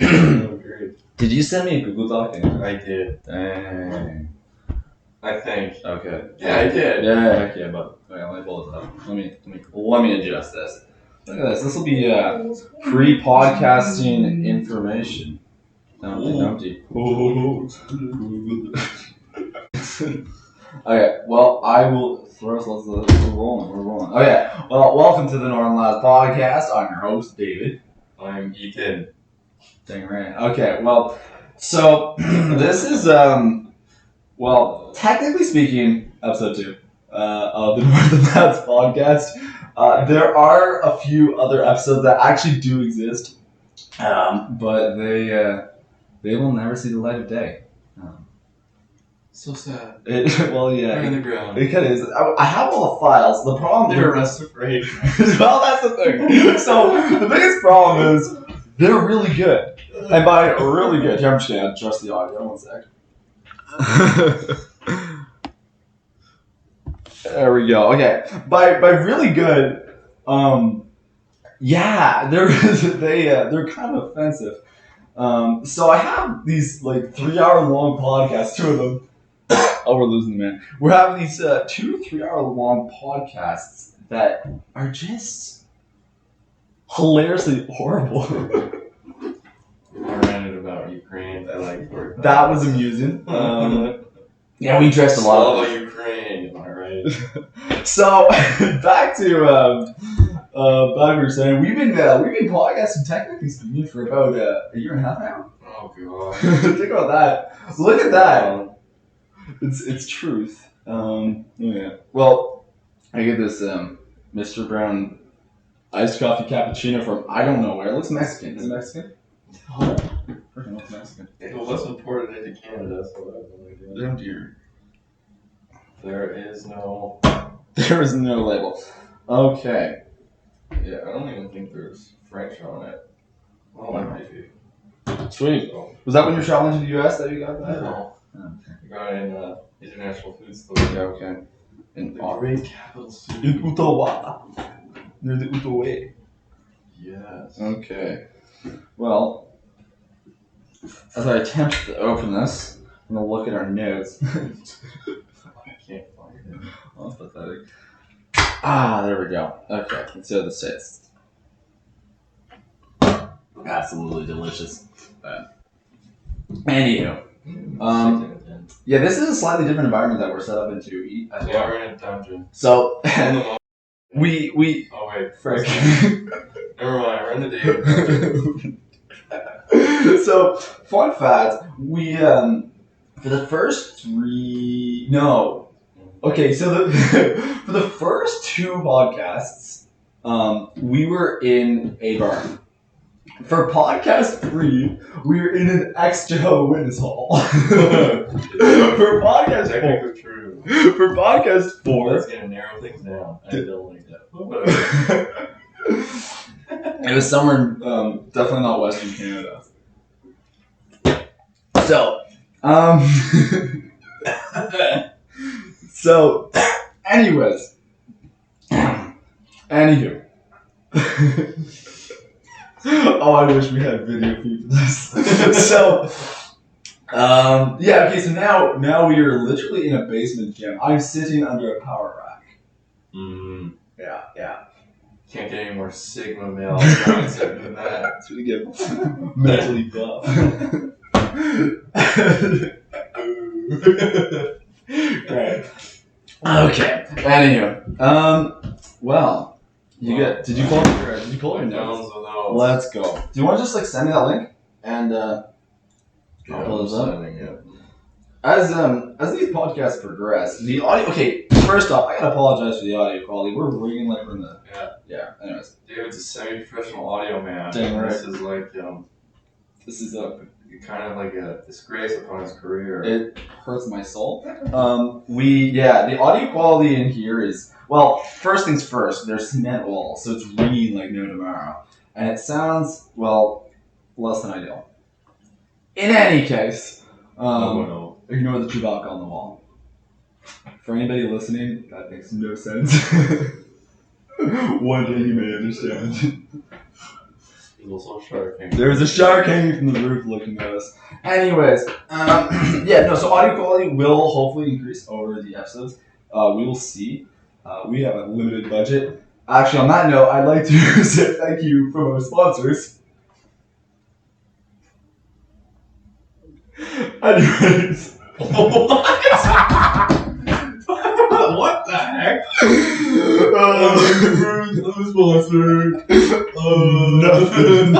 Great. Did you send me a Google Doc? I did. Dang. I think. Okay. Yeah, I did. Yeah, heck yeah, but let me pull it up. Let me adjust this. Look at this. This will be pre-podcasting information. Humpty. Okay, well, I will. First, we're rolling. Okay, well, welcome to the Northern Lads podcast. I'm your host, David. I'm Ethan. Dang right. Okay, well, so this is, well, technically speaking, episode 2 of the Northern Lads podcast. There are a few other episodes that actually do exist, but they will never see the light of day. So sad. Well, yeah. Right on the ground. It kind of is. I have all the files. The problem They're afraid. well, that's the thing. So the biggest problem is they're really good, and by really good, here I'm just gonna adjust the audio. 1 sec. There we go. Okay, by really good, yeah, they're kind of offensive. So I have these like 3-hour long podcasts, 2 of them. Oh, we're losing the man. We're having these 2 to 3 hour long podcasts that are just hilariously horrible. I ranted about Ukraine. I like it. That was amusing. Yeah, we dressed a lot. Slava Ukraine, am I right? So back to we were saying we've been podcasting technically speaking for about a year and a half now. Oh god. Think about that. Look at that. It's truth. Yeah. Well, I get this Mr. Brown iced coffee cappuccino from I don't know where. It looks Mexican. Is it Mexican? Oh, freaking looks Mexican. It was imported into Canada, so that was Oh dear. There is no label. Okay. Yeah, I don't even think there's French on it. Well, that might be. Sweet. Was that when you were traveling to the US that you got that? No. Oh, okay. I got it in International Food Store. Yeah, okay. In The great capital city. In Ottawa. Near the Ottawa. Yes. Okay. Well, as I attempt to open this, I'm going to look at our notes. I can't find it. Oh, that's pathetic. Ah, there we go. Okay, let's see how this tastes. Absolutely delicious. Anywho. Yeah, this is a slightly different environment that we're set up into eat as well. Yeah, we're in a dungeon. So, we Oh wait, frick. Never mind, we're in the day. So, fun fact, we for the first 3 no. Okay, so for the first 2 podcasts, we were in a bar. For podcast 3, we were in an ex-Jehovah's Witness hall. For podcast 4, True. For podcast 4, Let's gonna narrow things down. I don't like that. Whatever. it was somewhere, definitely not Western Canada. So, so, anyways, anywho. Oh, I wish we had video feed for this. So, yeah, okay, so now we are literally in a basement gym. I'm sitting under a power rack. Mm. Yeah. Can't get any more Sigma male concept than that. It's really good. Mentally buff. Right. Okay. Anywho, well, did you pull your notes? Let's go. Do you want to just like send me that link and I'll pull this up. As these podcasts progress, the audio. Okay, first off, I gotta apologize for the audio quality. We're ringing like we're in the yeah. Anyways, David's a semi-professional audio man. Dang right. This is like this is kind of like a disgrace upon his career. It hurts my soul. The audio quality in here is, well, first things first, there's cement walls, so it's ringing like no tomorrow. And it sounds, well, less than ideal. In any case, ignore the Chewbacca on the wall. For anybody listening, that makes no sense. One day you may understand. There's also a shark hanging. There's a shark hanging from the roof looking at us. Anyways, so audio quality will hopefully increase over the episodes. We will see. We have a limited budget. Actually, on that note, I'd like to say thank you from our sponsors. Anyways. What the heck? I'm sponsored. Nothing.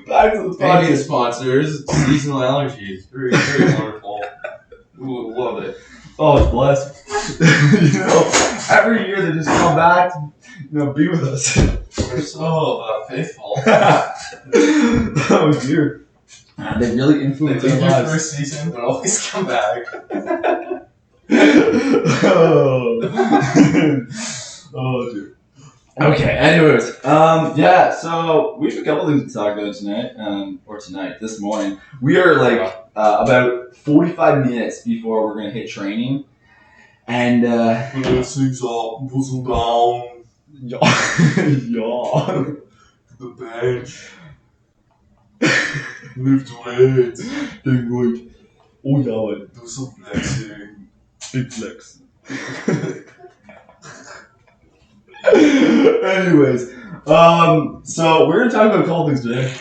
Back to the Thank you, sponsors. Seasonal allergies. Very, very wonderful. Ooh, love it. Oh, it's blessed. Every year they just come back to be with us. We're so faithful. Oh dear. They really influence They our take your lives. first season, but always come back. Oh dear. Okay, anyways, so we have a couple things to talk about tonight, this morning. We are about 45 minutes before we're going to hit training. And, Blessings up, bosom down. yeah. The bench. Lift weights. Big weight. Oh, yeah. Do some flexing. Big flex. Anyways, so we're gonna talk about a couple things today.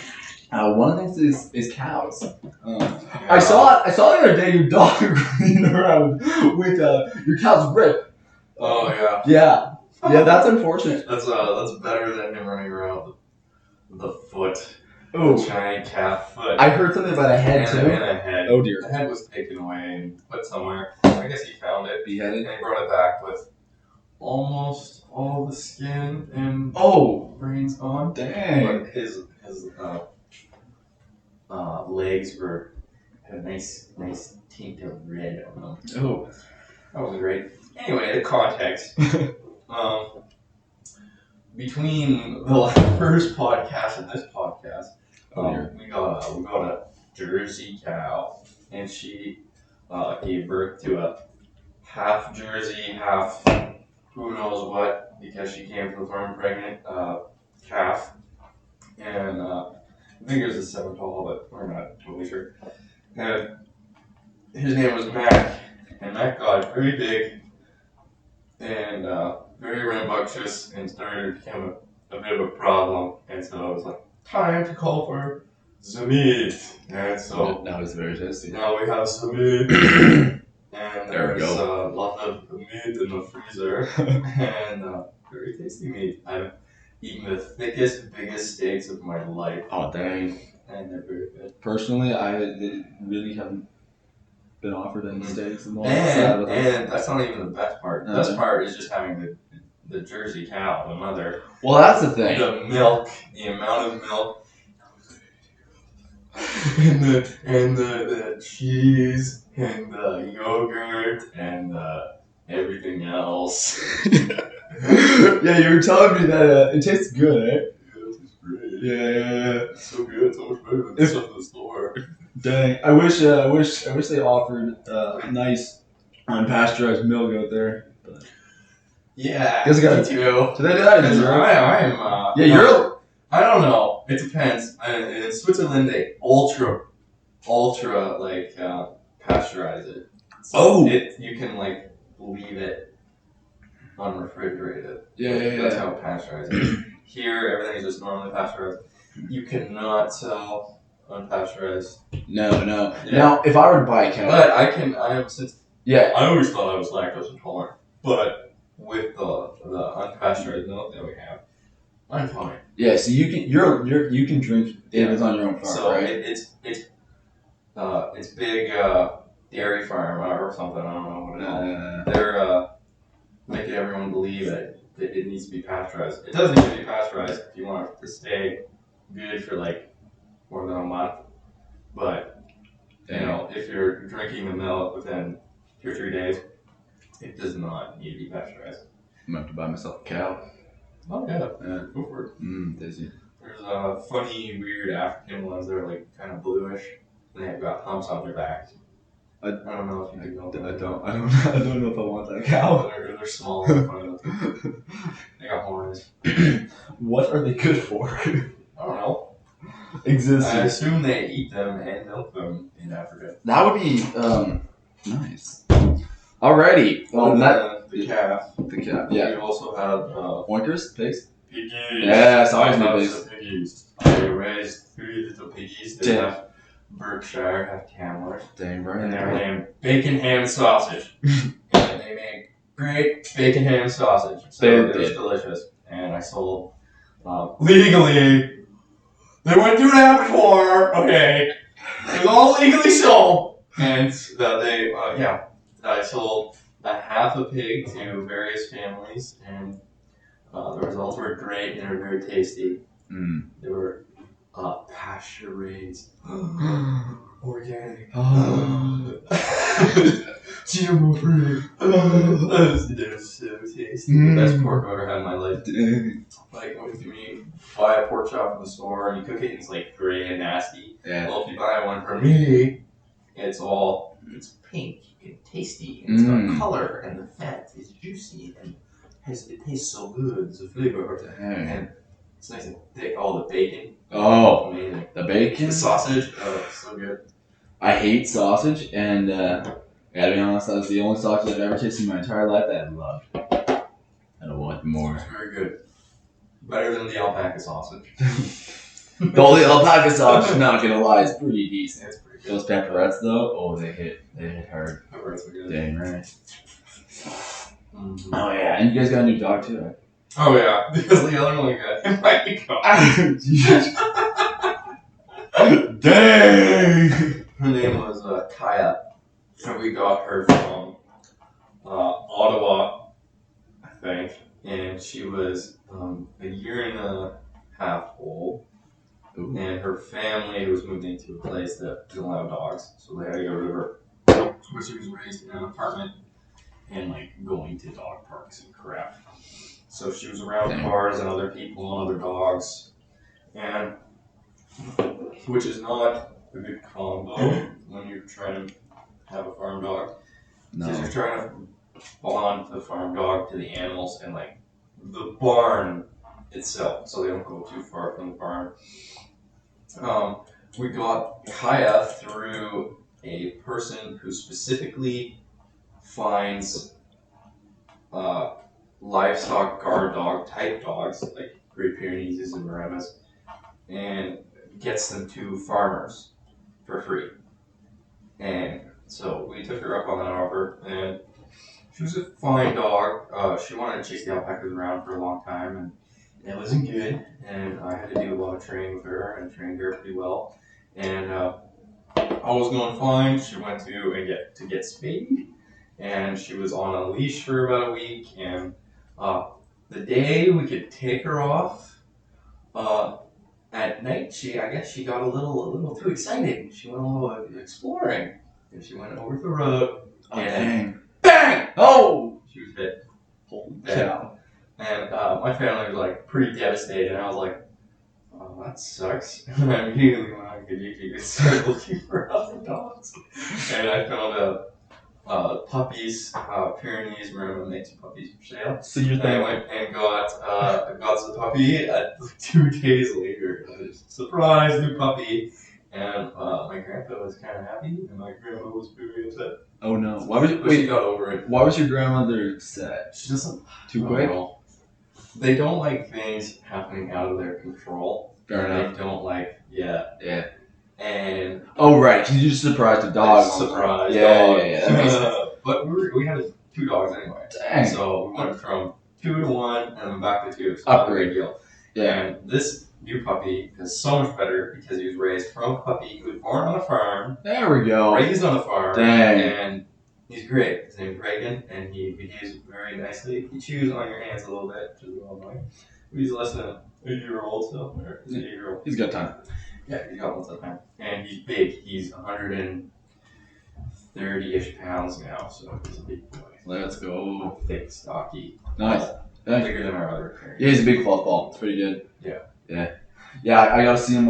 One of the things is cows. I saw the other day your dog running around with your cow's rip. Oh yeah. Yeah, that's unfortunate. That's better than him running around with the foot. Oh, the giant calf foot. I heard something about a head too. And a head. Oh dear. The head was taken away and put somewhere. I guess he found it. Beheaded. And he brought it back with almost all the skin and brains gone. Dang. But his legs had a nice tint of red on them. Oh, that was great. Anyway, the context. Between the first podcast and this podcast, we got a Jersey cow, and she gave birth to a half Jersey, half who knows what, because she came from farm pregnant calf, and I think it was a Semitole, but we're not totally sure. And his name was Mac, and Mac got very big and very rambunctious and started to become a bit of a problem, and so it was like time to call for the meat, and so now it's very tasty. now we have some meat. And there we there's go. a lot of meat in the freezer, and very tasty meat. I've eaten the thickest, biggest steaks of my life. Oh dang! And they're very good. Personally, I really haven't been offered any steaks in the and that's not even the best part. The best part is just having the Jersey cow, the mother. Well, that's the thing. The milk, the amount of milk, and the cheese, and the yogurt, and everything else. Yeah, you were telling me that it tastes good, eh? Yeah, it tastes great. Yeah. It's so good, so much better than the stuff in the store. Dang, I wish they offered nice unpasteurized milk out there. But Yeah, guess I got me too. Do they do that in Europe? I am. Yeah, Europe. I don't know. It depends. In Switzerland, they ultra pasteurize it. So you can leave it unrefrigerated. Yeah. That's how pasteurized it is. Here, everything is just normally pasteurized. You cannot sell unpasteurized. No. Yeah. Now, if I were to buy a cow, But I am since. Yeah. I always thought I was lactose intolerant, but with the unpasteurized milk that we have, I'm fine. Yeah, so you can drink if it's on your own farm, so right? It's big dairy farm or something. I don't know what it is. They're making everyone believe that it needs to be pasteurized. It doesn't need to be pasteurized if you want it to stay good for more than a month. But if you're drinking the milk within 2 or 3 days, it does not need to be pasteurized. I'm gonna have to buy myself a cow. Oh yeah, go for it. Tasty. There's funny, weird African ones that are kind of bluish, and they've got humps on their backs. I don't know if you know. I don't know if I want that cow. They're small. They got horns. What are they good for? I don't know. Existing. I assume they eat them and milk them in Africa. That would be nice. Alrighty. Well, the calf. The calf. Yeah. We also have oinkers, pigs. Piggies. Yes, I always knew pigs. I raised 3 little piggies. They have Berkshire, have Tamworth. Dang right. And they're named Bacon Ham Sausage. And they make great bacon ham sausage. So it was delicious. And I sold legally. They went through an abattoir. Okay. It was all legally sold. And I sold a half a pig to various families, and the results were great and they were very tasty. They were pasture raised, organic, GMO free. They're so tasty. The best pork I've ever had in my life. Like when you buy a pork chop from the store and you cook it, it's like gray and nasty. Yeah. Well, if you buy one from me, it's pink and tasty, and it's got color, and the fat is juicy, and it tastes so good. It's a flavor, and it's nice and thick. Oh, the bacon. Oh, amazing. The bacon. The sausage. Oh, it's so good. I hate sausage, and to be honest, that's the only sausage I've ever tasted in my entire life that I loved. I don't want more. It's very good. Better than the alpaca sausage. The alpaca sausage, not gonna lie, is pretty decent. It's pretty good. Those pepperettes though, oh, they hit hard. Pepperettes are good. Dang right. Oh yeah, and you guys got a new dog too, right? Oh yeah, because the other one got Dang! Her name was Kaya, and we got her from Ottawa, I think, and she was a year and a half old. Ooh. And her family was moving to a place that doesn't allow dogs, so they had to get rid of her. But she was raised in an apartment and like going to dog parks and crap. So she was around cars and other people and other dogs, and which is not a good combo when you're trying to have a farm dog. Because you're trying to bond the farm dog to the animals and like the barn itself, so they don't go too far from the farm. We got Kaya through a person who specifically finds livestock guard dog type dogs, like Great Pyrenees and Maramas, and gets them to farmers for free. And so we took her up on that offer, and she was a fine dog. She wanted to chase the alpacas around for a long time, and it wasn't good, and I had to do a lot of training with her and trained her pretty well. And all was going fine. She went to get spayed, and she was on a leash for about a week. And the day we could take her off, at night I guess she got a little too excited. She went a little exploring, and she went over the road. And bang! Oh! She was hit. Holy cow. And my family was like pretty devastated, and I was like, oh, that sucks. And I immediately went on Kijiji and started looking for other dogs. And I found puppies, Pyrenees, Maremma makes puppies for sale. So you're I went and got the puppy 2 days later. Surprise, new puppy. And my grandpa was kind of happy, and my grandma was very upset. Oh no! She got over it. Why was your grandmother sad? She doesn't. Too quick. They don't like things happening out of their control. Fair enough. They don't like, yeah. And oh right, you just surprised a dog. Surprise. Yeah. But we had 2 dogs anyway. Dang. So we went from 2 to 1 and then back to 2. So upgrade deal. Yeah. And this new puppy is so much better because he was raised from a puppy who was born on a farm. There we go. Raised on a farm. Dang. And he's great. His name's Reagan, and he behaves very nicely. He chews on your hands a little bit, which is a little annoying. He's less than a year-old, so he's an 8-year-old. He's got time. Yeah, he's got lots of time. And he's big. He's 130-ish pounds now, so he's a big boy. Let's go. Thick, stocky. Nice. Bigger than our other parents. Yeah, he's a big fluff ball. It's pretty good. Yeah. Yeah, I got to see him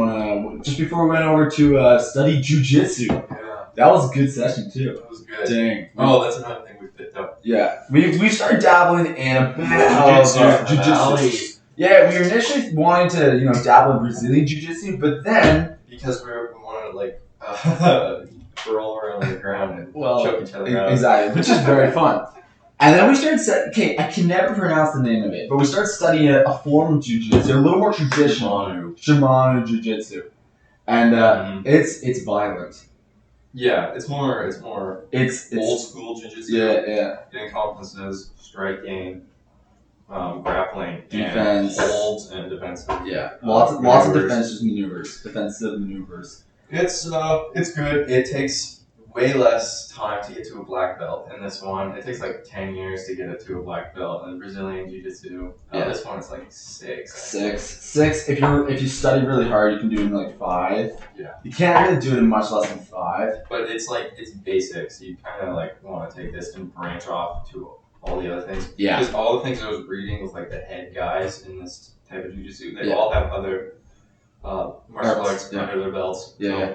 just before we went over to study jiu-jitsu. Yeah. That was a good session too. That was good. Dang. Oh, that's another thing we picked up. Yeah, we started dabbling in a bit of jiu-jitsu. Yeah, we were initially wanting to dabble in Brazilian jiu-jitsu, but then because we wanted to like roll around on the ground and choke each other out. Exactly, which is very fun. And then we started I can never pronounce the name of it, but we started studying a form of jiu-jitsu, a little more traditional, Shimano jiu-jitsu, and it's violent. Yeah, it's more old school jiu-jitsu. Yeah. It encompasses striking, grappling, defense, and holds, and defensive. Yeah, lots of defensive maneuvers. It's good. It takes way less time to get to a black belt in this one. It takes like 10 years to get it to a black belt in Brazilian jiu-jitsu. This one is like 6. 6. If you study really hard, you can do it in like 5. Yeah. You can't really do it in much less than 5. But it's basics. You kind of like want to take this and branch off to all the other things. Yeah. Because all the things I was reading with like the head guys in this type of jiu-jitsu, they all have other martial arts under their belts. Yeah.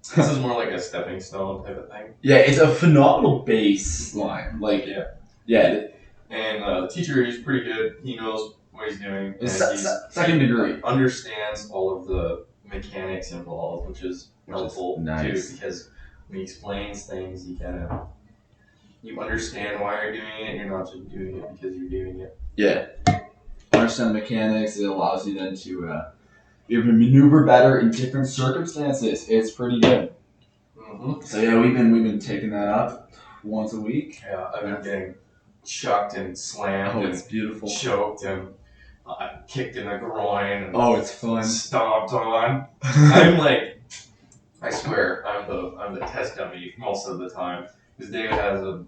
So this is more like a stepping stone type of thing. Yeah, it's a phenomenal baseline. Like, yeah. And the teacher, he's pretty good. He knows what he's doing. Second degree. Understands all of the mechanics involved, which is helpful too, because when he explains things, you understand why you're doing it. You're not just doing it because you're doing it. Yeah. Understand the mechanics. It allows you then to be able to maneuver better in different circumstances. It's pretty good. Mm-hmm. So yeah, we've been taking that up once a week. Yeah, I've been getting chucked and slammed. Oh, it's beautiful. Choked and kicked in the groin. And it's fun. Stomped on. I swear, I'm the test dummy most of the time. Because David has a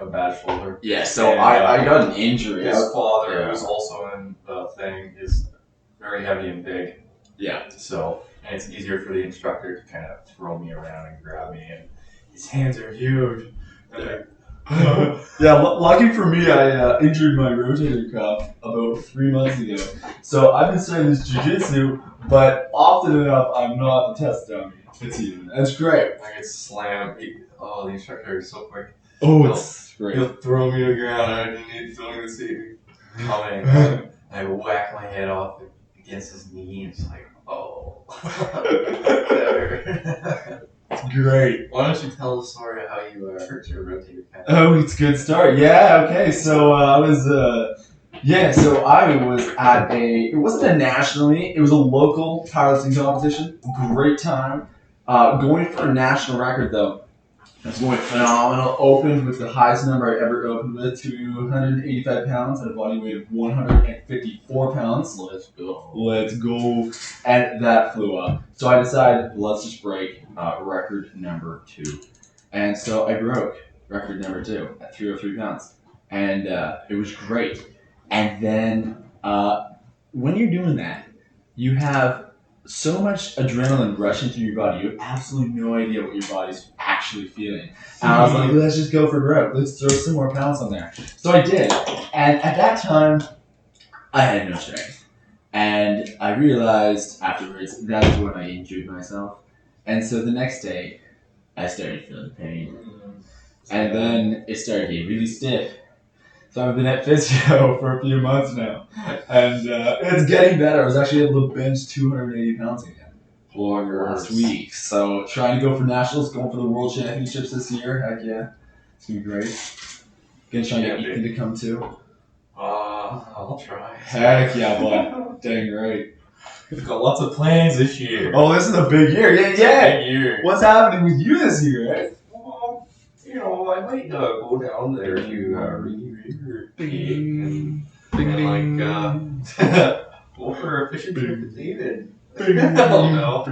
bad shoulder. Yeah, so I got an injury. His father, who's also in the thing, is very heavy and big. Yeah. So, and it's easier for the instructor to kind of throw me around and grab me, and his hands are huge. Lucky for me, I injured my rotator cuff about 3 months ago. So I've been studying this jiu-jitsu, but often enough, I'm not the test dummy. That's great. I get slammed. The instructor is so quick. It's great. He'll throw me to the ground. I don't even see me coming. I whack my head off against his knee, and it's like, oh. It's great. Why don't you tell the story of how you hurt your rotator cuff? Oh, it's a good start. Yeah, okay. So I was at it wasn't a national meet, it was a local powerlifting competition. Great time. Going for a national record though. I was going phenomenal. Opened with the highest number I ever opened with, 285 pounds at a body weight of 154 pounds. Let's go. And that flew up. So I decided, let's just break record number 2. And so I broke record number 2 at 303 pounds. And it was great. And then when you're doing that, you have so much adrenaline rushing through your body, you have absolutely no idea what your body's actually feeling. And I was like, let's just go for broke. Let's throw some more pounds on there. So I did. And at that time, I had no strength. And I realized afterwards that is when I injured myself. And so the next day, I started feeling pain. And then it started getting really stiff. So I've been at physio for a few months now, and it's getting better. I was actually able to bench 280 pounds again last week. So trying to go for nationals, going for the world championships this year. Heck yeah, it's gonna be great. Gonna try and get Ethan to come too. I'll try. Heck yeah, bud. Dang right. We've got lots of plans this year. Oh, this is a big year. Yeah. Big year. What's happening with you this year, right? I might go down there to Bing, go for a fishing trip with David. Bing, no.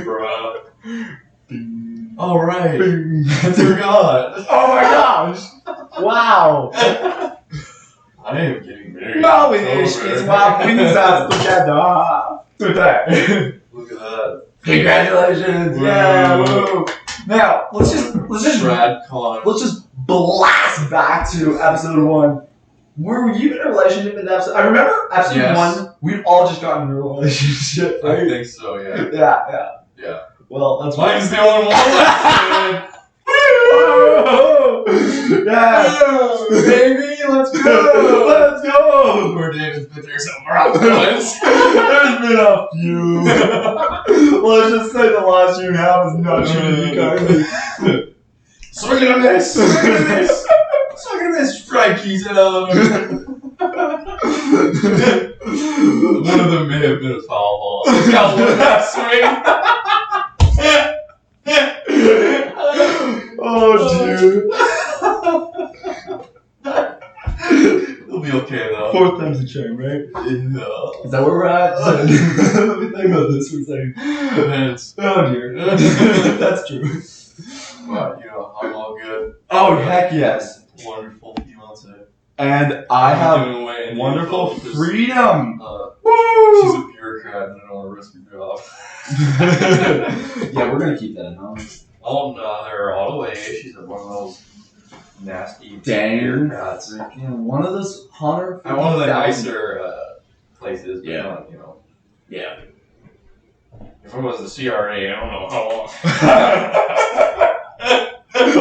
Bruh. All right. Forgot. Oh my gosh. Wow. I am getting married. No, it's my wings out together. Look at that. Congratulations. Woo. Yeah. Woo. Now, let's just blast back to episode 1. Were you in a relationship in episode? I remember episode 1. We'd all just gotten in a relationship. Right? I think so. Yeah. Yeah. Well, that's Mine's the only one left. Yes! Baby, let's go! Let's go! Poor David's been there somewhere else once. There's been a few. Let's just say the last year and a half is not treating me kindly. Swing and a miss! Swing and a miss! Swing and a miss! Strikeys and one of them may have been a foul ball. It's got one that swing. Oh, dude. It'll be okay though. Fourth time's a charm, right? Yeah. Is that where we're at? Let me think about this for a second. Oh, dear. That's true. Well, you know, I'm all good. Oh, heck yes. Wonderful fiance. And I have wonderful freedom. She's a bureaucrat and I don't want to risk her job. Yeah, we're gonna keep that in mind. Oh no, they're all the way. She's one of those nasty bureaucrats. Yeah, one of those Hunter. At one of the nicer places, but yeah. Not, you know. Yeah. If it was the CRA, I don't know how long.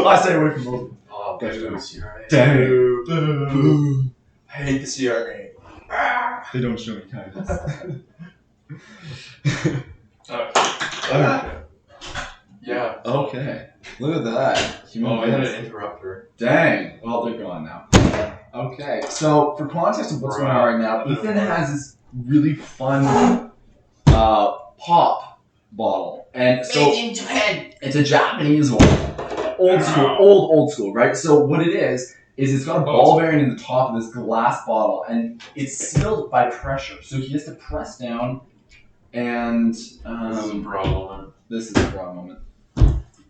I stay away from those. Oh, dude, CRA. Dude. I hate the CRA. They don't show me kindness. Okay. Yeah. Okay. Look at that. Oh, I had an interrupter. Dang. Well, they're gone now. Okay. So, for context of what's going on right now, Ethan has this really fun pop bottle. And so, made in Japan. It's a Japanese one. Old school, right? So, what it is it's got a ball bearing in the top of this glass bottle, and it's sealed by pressure. So, he has to press down, and this is a bra moment. This is a bra moment.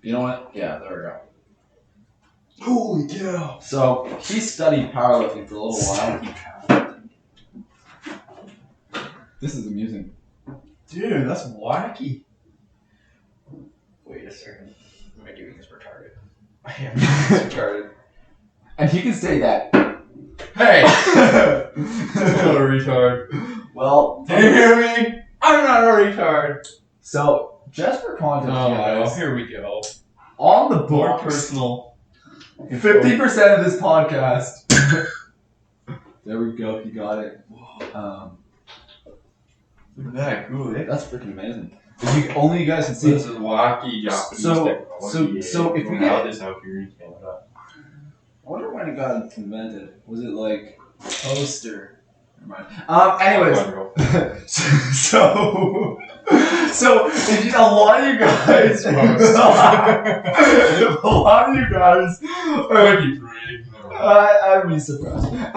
You know what? Yeah, there we go. Holy cow! So he studied powerlifting for a little while. This is amusing. Dude, that's wacky. Wait a second. Am I doing this retarded? I am doing this retarded. And he can say that. Hey! What a retard. Well, do you hear me? I'm not a retard. So, just for context, guys. Oh, here we go. On the More board, personal. 50% of this podcast. There we go. He got it. Look at that, cool. That's freaking amazing. If you guys can see. This is wacky Japanese technology. So if we get this out here in Canada. I wonder when it got invented. Was it like poster? Never mind. Anyways, so if a lot of you guys, a lot of you guys, I'd be surprised. If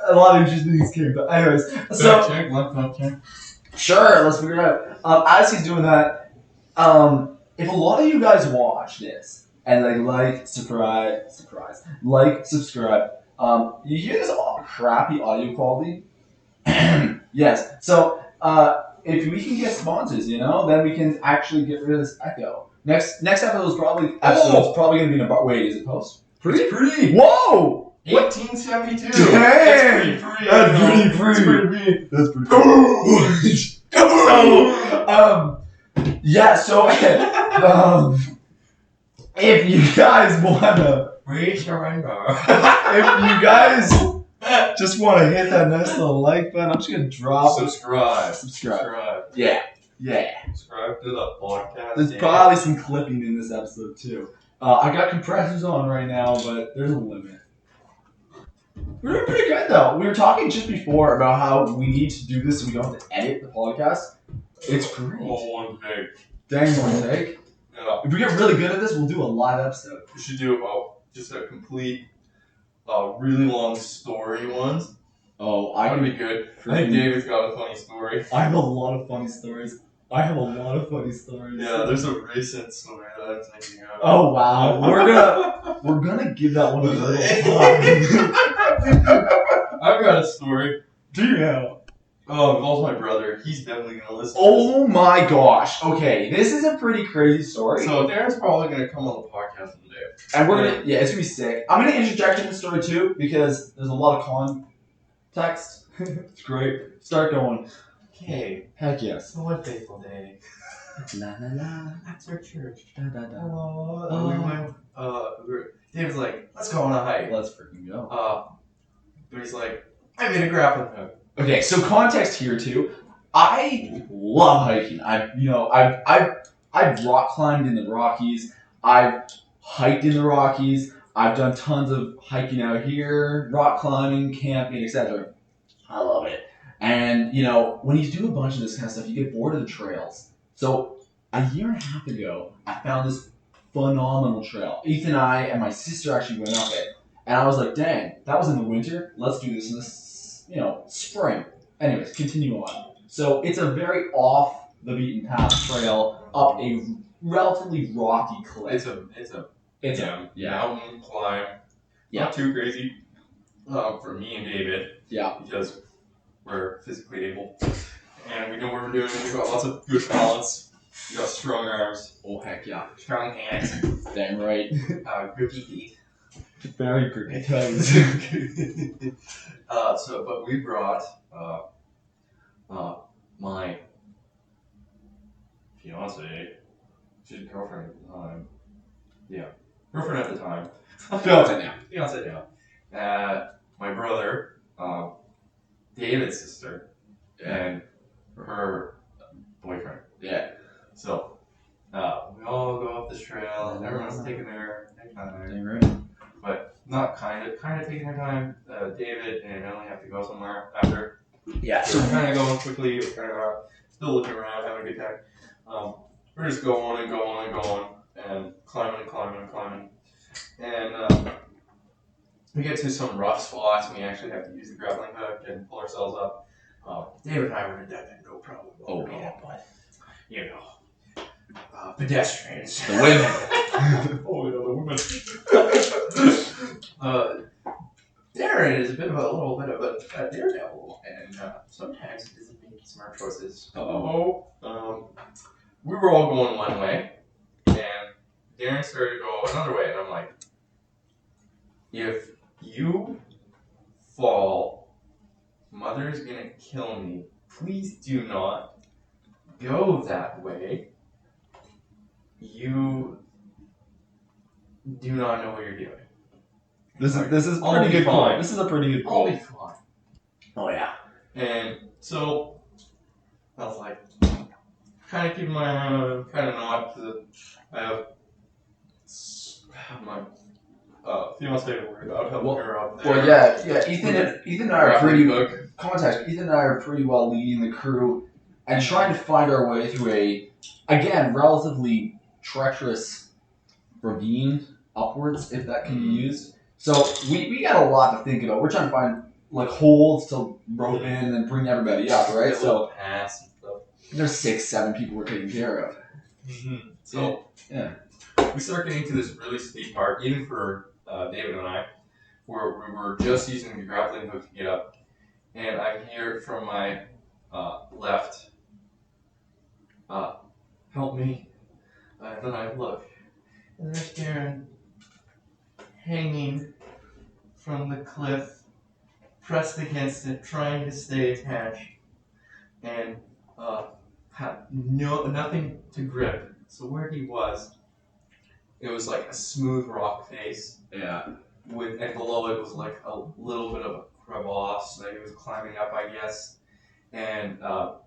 a lot of interesting things came, but anyways, so check, laptop check. Sure, let's figure it out. As he's doing that, if a lot of you guys watch this and subscribe, you hear this crappy audio quality. Yes. So if we can get sponsors, then we can actually get rid of this echo. Next episode is probably going to be in a bar. Wait, is it post? Pretty. Whoa! 1872. Dang! That's pretty cool. So, if you guys wanna reach your rainbow, if you guys just wanna hit that nice little like button, I'm just gonna drop subscribe. Yeah. Subscribe to the podcast. There's probably some clipping in this episode too. I got compressors on right now, but there's a limit. We're doing pretty good though. We were talking just before about how we need to do this so we don't have to edit the podcast. It's great. One take. Dang, one take. Yeah. If we get really good at this, we'll do a live episode. We should do just a complete, really long story ones. Oh, that'd be good. I think David's got a funny story. I have a lot of funny stories. Yeah, there's a recent story that I'm thinking of. Oh wow, we're gonna give that one a little time. I've got a story. Do you know? Oh, it involves my brother. He's definitely gonna listen. Oh my gosh. Okay, this is a pretty crazy story. So Darren's probably gonna come on the podcast one day. And we're gonna, it's gonna be sick. I'm gonna interject in the story too because there's a lot of context. It's great. Start going. Okay. Heck yes. So what fateful day? La la la. That's our church. Da da da. Oh. We went. Dave's like, let's go on a hike. Let's freaking go. But he's like, I made a grappling hook. Okay, so context here too. I love hiking. I've rock climbed in the Rockies. I've hiked in the Rockies. I've done tons of hiking out here, rock climbing, camping, etc. I love it. And when you do a bunch of this kind of stuff, you get bored of the trails. So a year and a half ago, I found this phenomenal trail. Ethan and I and my sister actually went up it, and I was like, "Dang, that was in the winter. Let's do this in the spring." Anyways, continue on. So it's a very off the beaten path trail up a relatively rocky cliff. It's a mountain climb. Not too crazy for me and David. Yeah. Because we're physically able. And we know what we're doing. We've got lots of good balance. We got strong arms. Oh, heck yeah. Strong hands. Damn right. Grippy feet. Very grippy toes. But we brought my fiance, she's girlfriend at the time. Yeah, girlfriend at the time. Fiance now. Fiance now. My brother, David's sister, and her boyfriend. Yeah. So, we all go up this trail, and everyone's taking their time. Damn right. But not kind of taking their time. David and Emily have to go somewhere after. Yeah. So we're kind of going quickly. We're kind of still looking around, having a good time. We're just going and going and going and climbing and climbing and climbing. And we get to some rough spots. And we actually have to use the grappling hook and pull ourselves up. David and I would have done that no problem. Oh yeah, but pedestrians. The women. The women. Darren is a little bit of a daredevil, and sometimes he doesn't make smart choices. We were all going one way, and Darren started to go another way, and I'm like, if you fall, Mother's gonna kill me. Please do not go that way. You do not know what you're doing. This is pretty good point. This is a pretty good I'll point. be fine. Oh yeah. And so I was like, kind of keeping my eye on him, kind of not, because I have my fiance to worry about helping her up there. Well, yeah. Ethan and I are pretty Ethan and I are pretty well leading the crew and trying to find our way through a, again, relatively treacherous ravine upwards, if that can be used. So we got a lot to think about. We're trying to find like holes to rope in and then bring everybody up, right? So pass and stuff. There's 6-7 people we're taking care of. Mm-hmm. So yeah, we start getting to this really steep part, even for David and I, where we were just using the grappling hook to get up, and I hear from my left, "Help me!" And then I look, and there's Darren hanging from the cliff, pressed against it, trying to stay attached, and had nothing to grip. So where he was, it was like a smooth rock face. Yeah. And below it was like a little bit of a crevasse that he was climbing up, I guess, and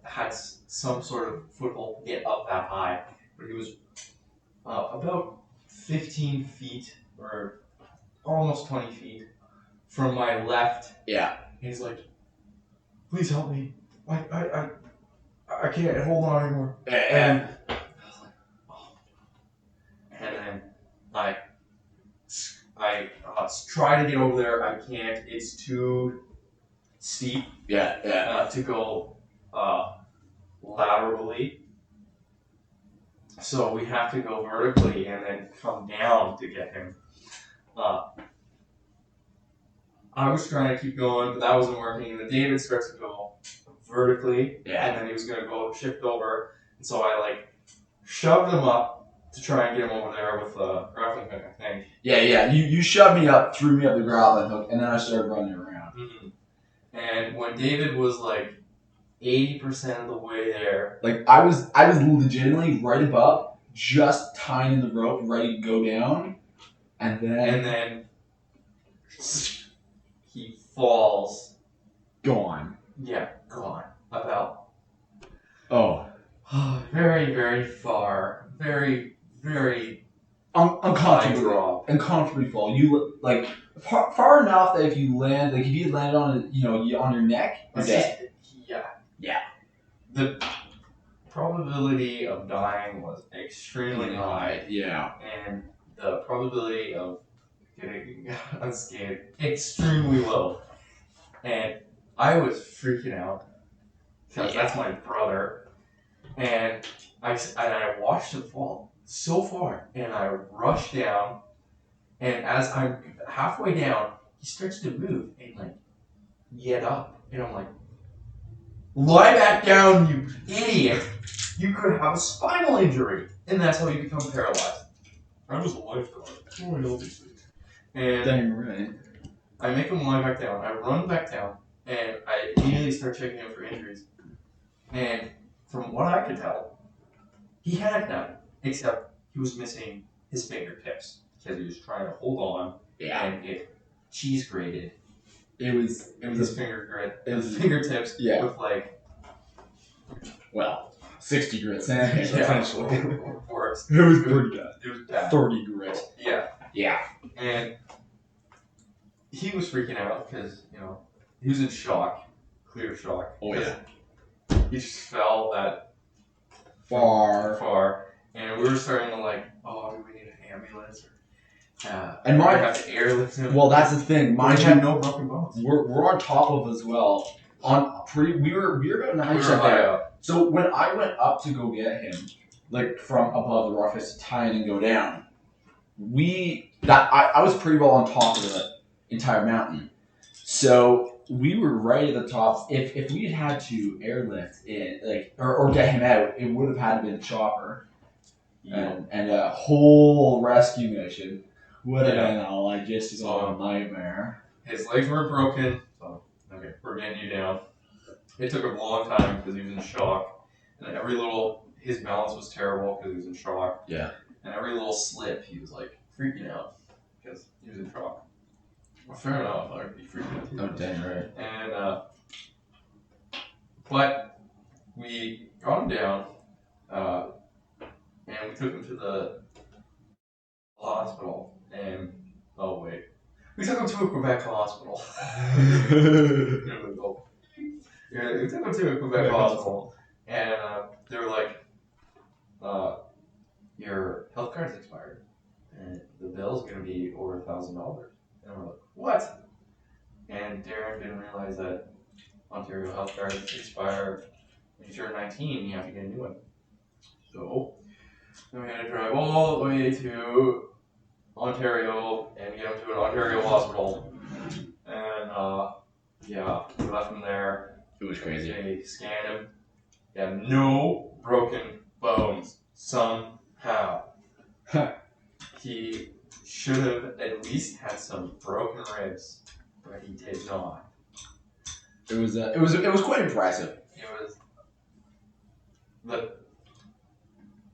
had some sort of foothold to get up that high. But he was about 15 feet or almost 20 feet from my left. Yeah. And he's like, "Please help me. I can't hold on anymore." And I was like, "Oh." And then I try to get over there. I can't. It's too steep. To go laterally. So we have to go vertically and then come down to get him. I was trying to keep going, but that wasn't working. And then David starts to go vertically, and then he was going to go shift over. And so I shoved him up to try and get him over there with a grappling hook, I think. Yeah. You shoved me up, threw me up the grappling hook, and then I started running around. Mm-hmm. And when David was 80% of the way there. Like I was legitimately right above, just tying in the rope, ready to go down, and then he falls. Gone. Yeah, gone. About very, very far. Very, very uncomfortably fall. You like far enough that if you land, like if you landed on on your neck, you're dead. Yeah. The probability of dying was extremely high. Yeah. And the probability of getting unscathed extremely low. And I was freaking out because that's my brother. And I watched him fall so far, and I rushed down. And as I'm halfway down, he starts to move and like get up, and I'm like, lie back down, you idiot! You could have a spinal injury, and that's how you become paralyzed. I was a lifeguard. Oh, I know these things. And dang right. I make him lie back down. I run back down, and I immediately start checking him for injuries. And from what I could tell, he had none, except he was missing his fingertips because he was trying to hold on, and it cheese grated. It was his fingertips with like 60 grit sandwich essentially. Worse. It was pretty bad. It was bad. 30 grit. Yeah. And he was freaking out because he was in shock, clear shock. Oh yeah. He just fell that far, and we were starting to like, do we need an ambulance? And I have to airlift him. Well, that's the thing. Mine had no broken bones. We're on top of as well. We were about 9% there. Up. So when I went up to go get him, like from above the roughest to tie in and go down, I was pretty well on top of the entire mountain. So we were right at the top. If we had to airlift it, or get him out, it would have had to be a chopper, and a whole rescue mission would have been a logistical nightmare. His legs were broken. So okay, we're getting you down. It took a long time because he was in shock, and his balance was terrible because he was in shock. Yeah. And every little slip, he was like freaking out because he was in shock. Well, fair enough, I'd be freaking out. Oh, dang right. And but we got him down, and we took him to the hospital. And we took him to a Quebec hospital. Yeah, we took him to a Quebec hospital, and they were like, your health card's expired, and the bill's gonna be over $1,000. And we're like, what? And Darren didn't realize that Ontario health cards expire when you turn 19, you have to get a new one. So then we had to drive all the way to Ontario and get him to an Ontario hospital. And we left him there. It was crazy. They scanned him. He had no broken bones somehow. He should have at least had some broken ribs, but he did not. It was quite impressive. It was the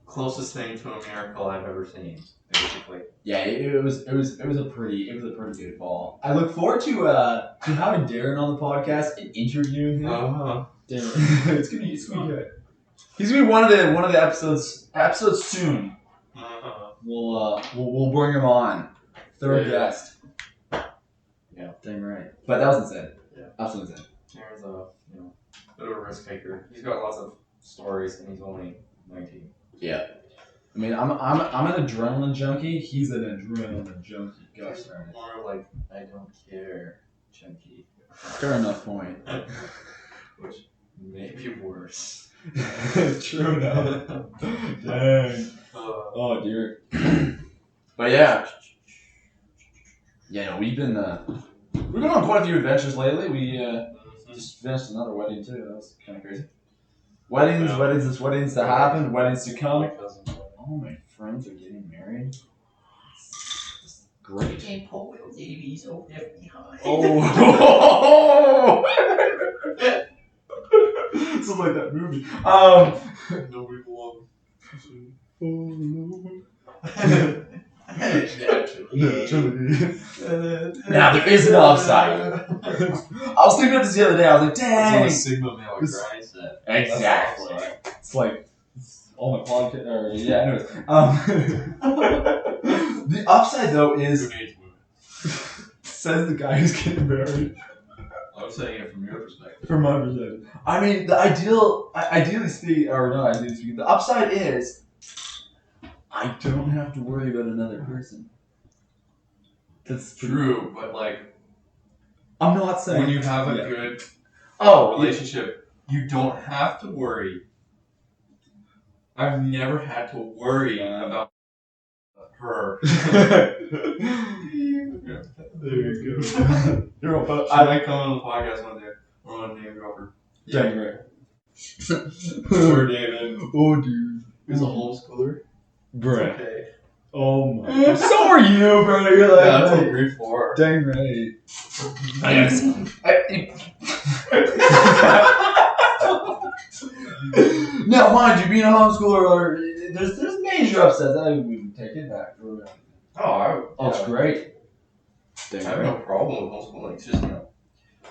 closest thing to a miracle I've ever seen, basically. Yeah, it was a pretty good fall. I look forward to having Darren on the podcast and interviewing him. Uh-huh. It's gonna be good. He's gonna be one of the episodes soon. Uh-huh. We'll bring him on. Third guest. Yeah. Dang right. But that was insane. Yeah. Absolutely insane. Darren's a bit of a risk taker. He's got lots of stories, and he's only 19. Yeah. I mean, I'm an adrenaline junkie. He's an adrenaline junkie. Gosh darn it. More like I don't care junkie. Fair enough point. Which may be worse. True enough. Dang. Oh dear. But yeah. Yeah, no, we've been on quite a few adventures lately. We just finished another wedding too. That was kind of crazy. Weddings that happened, weddings to come. All my friends are getting married. It's great. And Paul Will Davies over there behind. Oh. is like that movie. Nobody belongs. Now there is an upside. I was thinking of this the other day. I was like, dang. It's Sigma male grind set. Exactly. It's like all my podcast. Or yeah, anyways. The upside though is says the guy who's getting married. I'm saying it from your perspective. From my perspective, I mean, the ideally speaking, or not ideally speaking, the upside is I don't have to worry about another person. That's true, but like, I'm not saying when you have a good relationship, you don't have to worry. I've never had to worry about her. There you go. You're a boat. I might come on the podcast one day. I want to name drop her. Dang right. Poor David. Oh, dude. He's a homeschooler. Bruh. Okay. Oh my. So are you, bro. You're like, yeah, that's like grade 4. Dang right. Now, mind you, being a homeschooler, there's major upsets. I wouldn't take it back. Oh, it's great. I have no problem with homeschooling. It's just,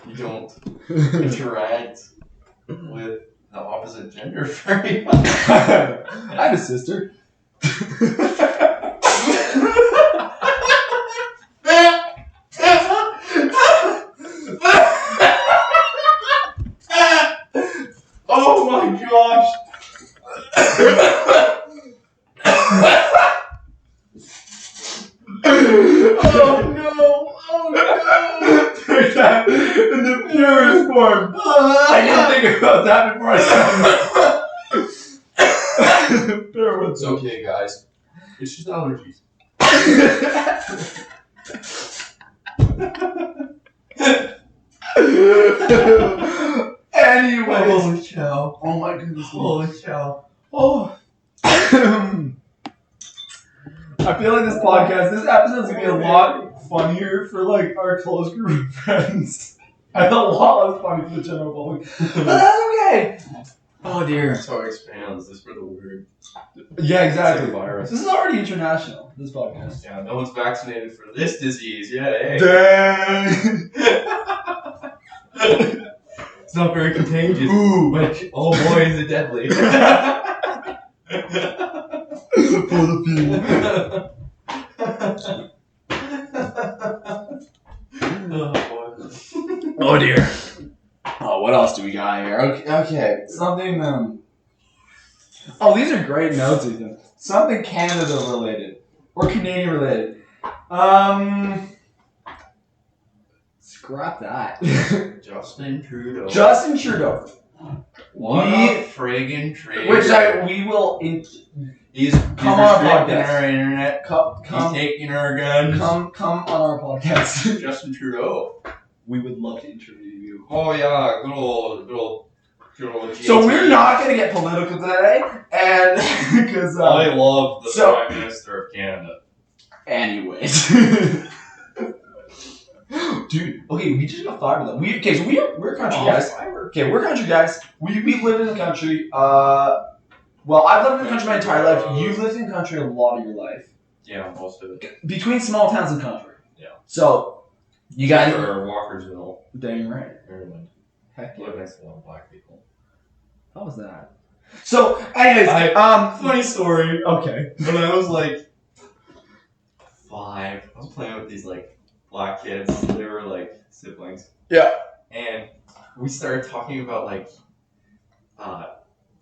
you don't interact with the opposite gender very much. I had a sister. Oh my gosh! Oh no! Oh no! Take that in the purest form. I didn't think about that before I said it. It's okay, guys. It's just allergies. Anyway. Holy cow. Oh my goodness. Holy cow. Oh. I feel like this episode's gonna be a lot funnier for like our close group of friends. And a lot less funny for the general public. But that's okay. Oh dear. That's how it expands. This for the word. Yeah, exactly. It's like a virus. This is already international, this podcast. Yeah, no one's vaccinated for this disease yet, eh? Dang. It's not very contagious. Ooh. Like, oh boy, is it deadly. For the people. Oh dear. Oh, what else do we got here? Okay. Something, Oh, these are great notes, Ethan. Something Canada related. Or Canadian related. Scrap that. Justin Trudeau. Justin Trudeau. What a friggin' traitor. Which we will... He's come on our restricting podcast. our internet. He's taking our guns. Come on our podcast. Justin Trudeau. We would love to interview you. Oh yeah, good old GT. So we're not going to get political today, and because I love the Prime Minister of Canada. Anyways, dude. Okay, we just got fired with them. So we're country guys. Okay, we're country guys. We've lived in the country. Well, I've lived in the country my entire life. You've lived in the country a lot of your life. Yeah, most of it. Between small towns and country. Yeah. So you guys. Or Walkersville. Dang right. Maryland. Heck yeah. Live next to a lot of black people. How was that? So, anyways, funny story. Okay. When I was like 5, I was playing with these like black kids. They were like siblings. Yeah. And we started talking about like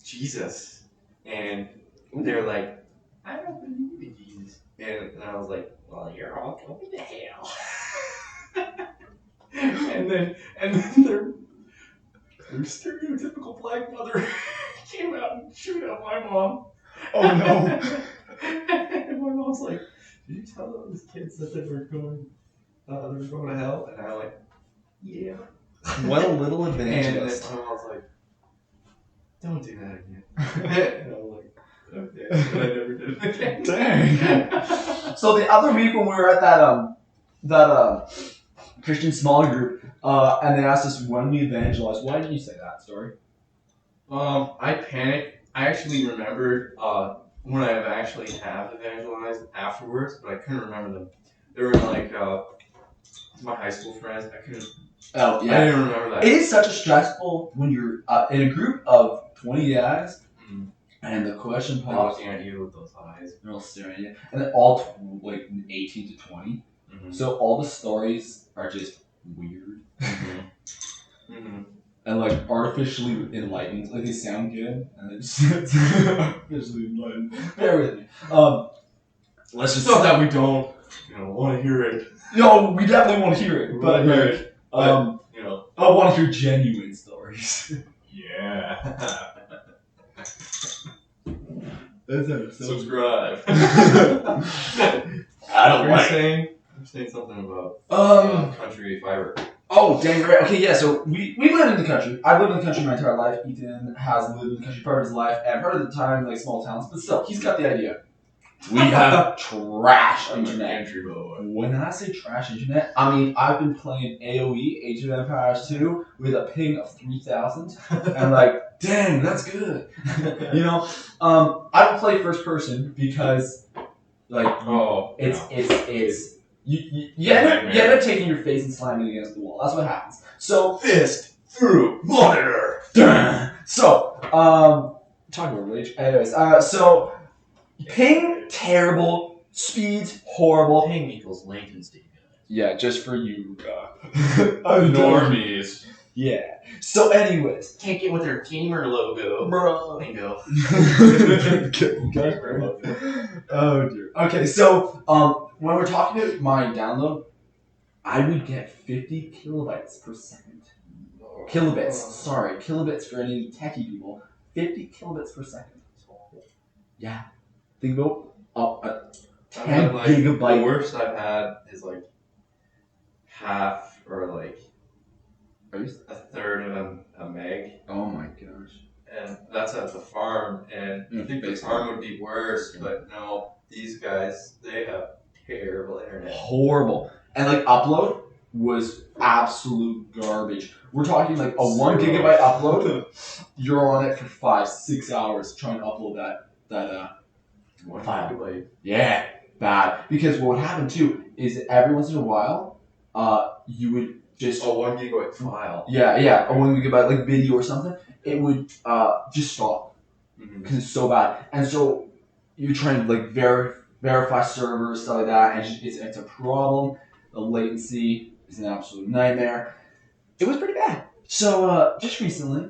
Jesus. And they're like, I don't believe in Jesus. And I was like, well, you're all going to hell. and then their stereotypical black mother came out and chewed out my mom. Oh no. And my mom's like, did you tell those kids that they were going to hell? And I like, yeah. What a little evangelist. And I was like, don't do that again. And I was like, okay. And I never did it again. Dang. So the other week when we were at that Christian small group, and they asked us when we evangelize, why did you say that story? I panicked. I actually remembered when I actually have evangelized afterwards, but I couldn't remember them. They were like my high school friends. I couldn't. Oh yeah. I didn't remember that. It is such a stressful when you're in a group of 20 guys, and the question pops. They're looking at you with those eyes. They're all staring at you, and then all like 18 to 20. So all the stories are just weird. And like artificially enlightened, like they sound good, and they just artificially enlightened. Bear with me. Let's just not that we don't, want to hear it. No, we definitely want to hear it, but like, I want to hear genuine stories. Yeah. Subscribe. I don't like. You're saying something about country fiber. Oh, dang right. Okay, yeah, so we live in the country. I've lived in the country my entire life. Ethan has lived in the country part of his life, and part of the time, like, small towns. But still, he's got the idea. We have trash internet. When I say trash internet, I mean, I've been playing AoE, Age of Empires 2, with a ping of 3,000. And like, dang, that's good. I don't play first person because, like, it's you end up taking your face and slamming it against the wall. That's what happens. So fist through monitor. So talking about rage. Anyways, so ping terrible, speeds horrible. Ping equals latency. Yeah, just for you normies. Yeah. So anyways, can't get with their gamer logo. Bingo. Oh dear. Okay, so when we're talking about my download, I would get 50 kilobytes per second. Kilobits for any techie people. 50 kilobits per second. Yeah. Think about a 10 gigabyte. The worst I've had is like half or like a third of a meg. Oh my gosh. And that's at the farm, and I think the farm would be worse, but no, these guys, they have terrible internet. Horrible. And like upload was absolute garbage. We're talking like a 1 gigabyte upload. You're on it for 5-6 hours trying to upload that 1 gigabyte. Yeah, bad. Because what would happen too is every once in a while, you would just 1 gigabyte file. Yeah, a 1 gigabyte like video or something. It would just stop because it's so bad. And so you're trying to like verify servers, stuff like that, and it's a problem. The latency is an absolute nightmare. It was pretty bad. So just recently,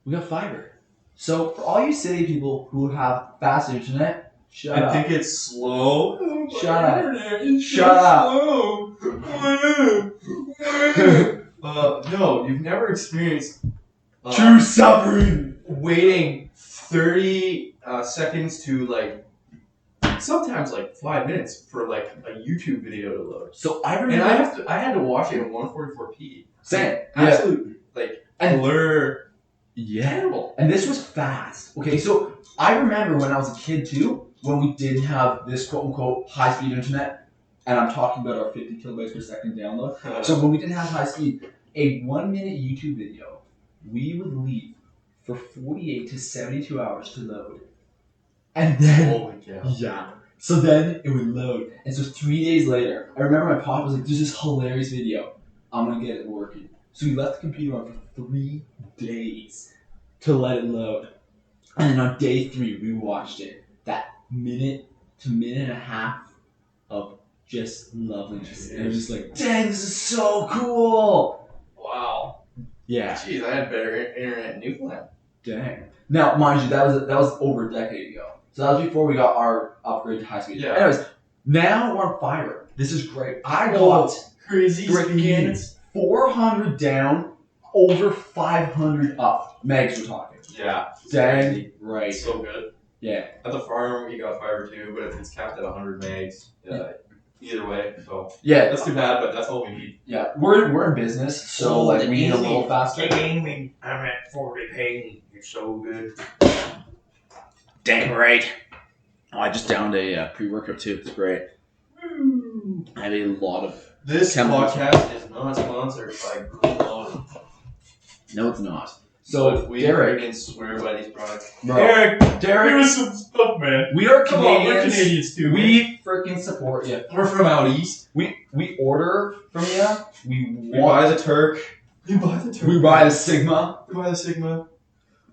we got fiber. So for all you city people who have fast internet, shut up. I think it's slow. Shut up. Shut up. No, you've never experienced true suffering. Waiting 30 seconds to like sometimes like 5 minutes for like a YouTube video to load. So I remember, and I had to watch it in 144p. Same. Absolute blur. Yeah. Terrible. And this was fast. Okay, so I remember when I was a kid too, when we didn't have this quote unquote high speed internet, and I'm talking about our 50 kilobytes per second download. So when we didn't have high speed, a 1 minute YouTube video, we would leave for 48 to 72 hours to load. And then, holy cow. Yeah. So then it would load. And so 3 days later, I remember my pop was like, there's this hilarious video. I'm going to get it working. So we left the computer on for 3 days to let it load. And then on day 3, we watched it. That minute to minute and a half of just loveliness. And it was just like, dang, this is so cool. Wow. Yeah. Jeez, I had better internet in Newfoundland. Dang. Now, mind you, that was over a decade ago. So that was before we got our upgrade to high speed. Yeah. Anyways, now we're on fiber. This is great. I got crazy speeds. 400 down, over 500 up. Megs we're talking. Yeah. Dang right. So good. Yeah. At the farm, we got fiber too, but if it's capped at 100 megs, either way. So yeah, that's too bad, but that's all we need. Yeah, we're in business, so like we need a little faster. I'm at 40 ping. You're so good. Dang right. Oh, I just downed a pre-workout too. It's great. I have a lot of this podcast is not sponsored by Green. No, it's not. So we Derek can swear by these products. Bro, Derek, give Derek, us some stuff, man. we are Come on, Canadians. we're Canadians too. We freaking support you. We're from out east. We order from you. We buy the Turk. You buy the turkey. We buy the Sigma. We buy the Sigma.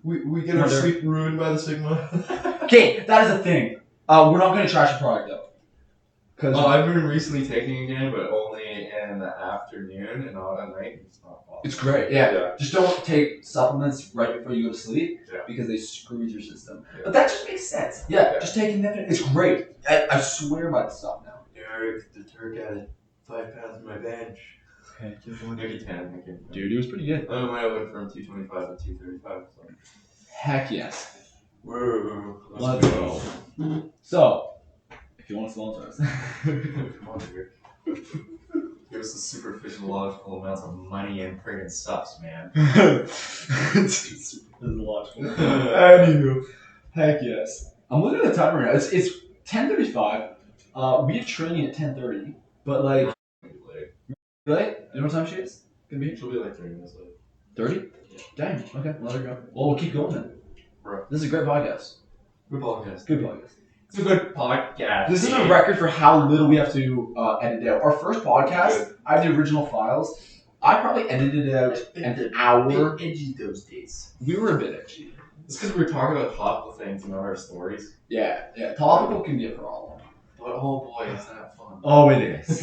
We get our our sleep sleep ruined by the Sigma. Okay, that is a thing. We're not going to trash the product though. Cause I've been recently taking it again, but only in the afternoon and not at night. It's not possible. it's great. Yeah. Just don't take supplements right before you go to sleep because they screw with your system. Yeah. But that just makes sense. Yeah. Just taking that. It's great. I swear by the stuff now. Derek, the Turk added 5 pounds in my bench. Okay. Maybe 10. Dude, it was pretty good. I might have went from 225 to 235. So. Heck yes. Whoa. Let's go. So, if you want to sponsor us. Come on, dude. Give us the super physiological amounts of money and friggin' stuffs, man. It's super physiological. Anywho, heck yes. I'm looking at the timer now. It's 10:35. We have training at 10:30, but like, really? You know what time she is? Gonna be? She'll be like 30 minutes late. 30? Yeah. Dang. Okay, let her go. Well, we'll keep going then. Bro. This is a great podcast. Good podcast. Good podcast. It's a good podcast. This is a record for how little we have to edit out. Our first podcast, I have the original files. I probably edited it out an hour. Edgy those days. We were a bit edgy. It's because we were talking about topical things and not our stories. Yeah. Topical can be a problem. But oh boy, is that fun. Oh, it is.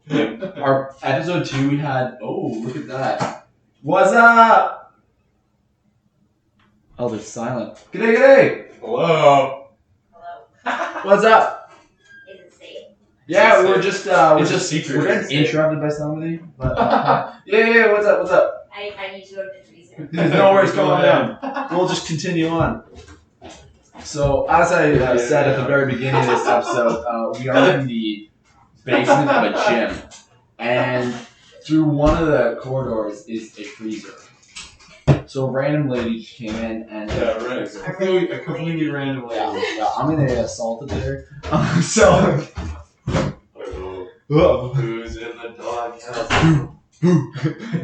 Dude. Our episode 2, we had. Oh, look at that. What's up? Oh, they're silent. G'day. Hello. Hello. What's up? Is it safe? Yeah, It's we're safe. just It's a secret. We're getting interrupted by somebody. But yeah. What's up? I need to go to the freezer. There's no worries going down. We'll just continue on. So, as I said at the very beginning of this episode, we are in the basement of a gym, and through one of the corridors is a freezer. So, a random lady just came in, and right. A completely random yeah, I'm gonna get assaulted there. So, Who's in the doghouse?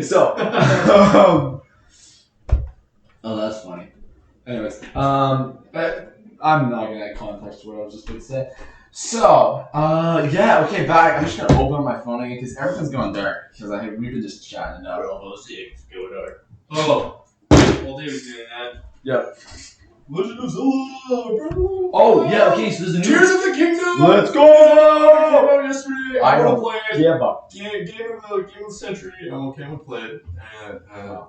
so, oh, that's funny. Anyways, but I'm not gonna add context to what I was just gonna say. So, yeah, okay, back. I'm just gonna open up my phone again because everything's going dark. Because we've been just chatting now. Go dark. Oh, while David's doing that. Yep. Legend of Zelda, bro. Oh, yeah, okay, so there's a new. Tears of the Kingdom. Let's go! Came out yesterday. I I know. want to play it. Yeah, but. Game of the century. Okay, I'm gonna play it. And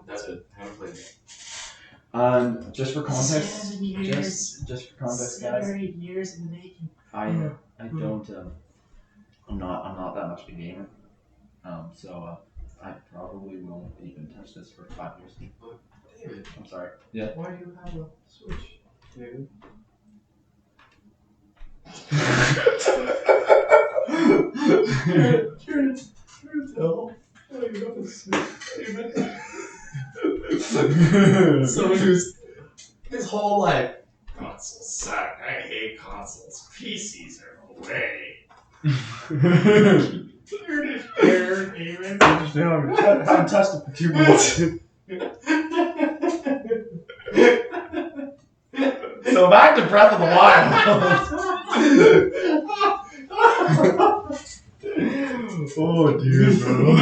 that's it. I haven't played it. Just for context. 7 years. Just for context, 7 guys. or 8 years in the making. I don't I'm not that much of a gamer. So I probably won't even touch this for 5 years. David, I'm sorry. Yeah. why do you have a Switch, David? You're to tell. Why you have a Switch, David? Someone who's his whole life. Consoles suck. I hate consoles. PCs are the way. You're just here, David. I haven't touched it for 2 minutes. So back to Breath of the Wild. Oh dear, bro.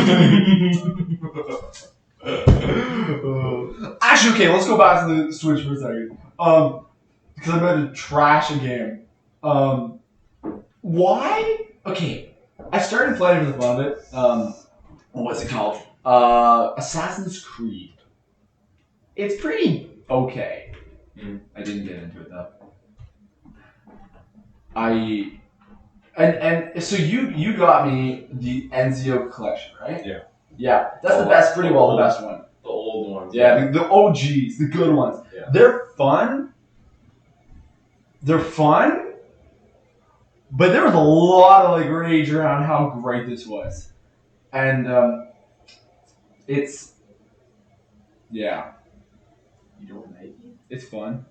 Actually, okay, let's go back to the Switch for a second. Because I'm about to trash a game. Why? Okay, I started playing for the fun of it. What's it called? Assassin's Creed. It's pretty okay. I didn't get into it though. And so you got me the Ezio collection, right? Yeah. Yeah, that's the best, pretty well the best one. The old ones. Yeah, the OGs, the good ones. Yeah. They're fun. But there was a lot of rage around how great this was, and it's You don't like it? it's fun.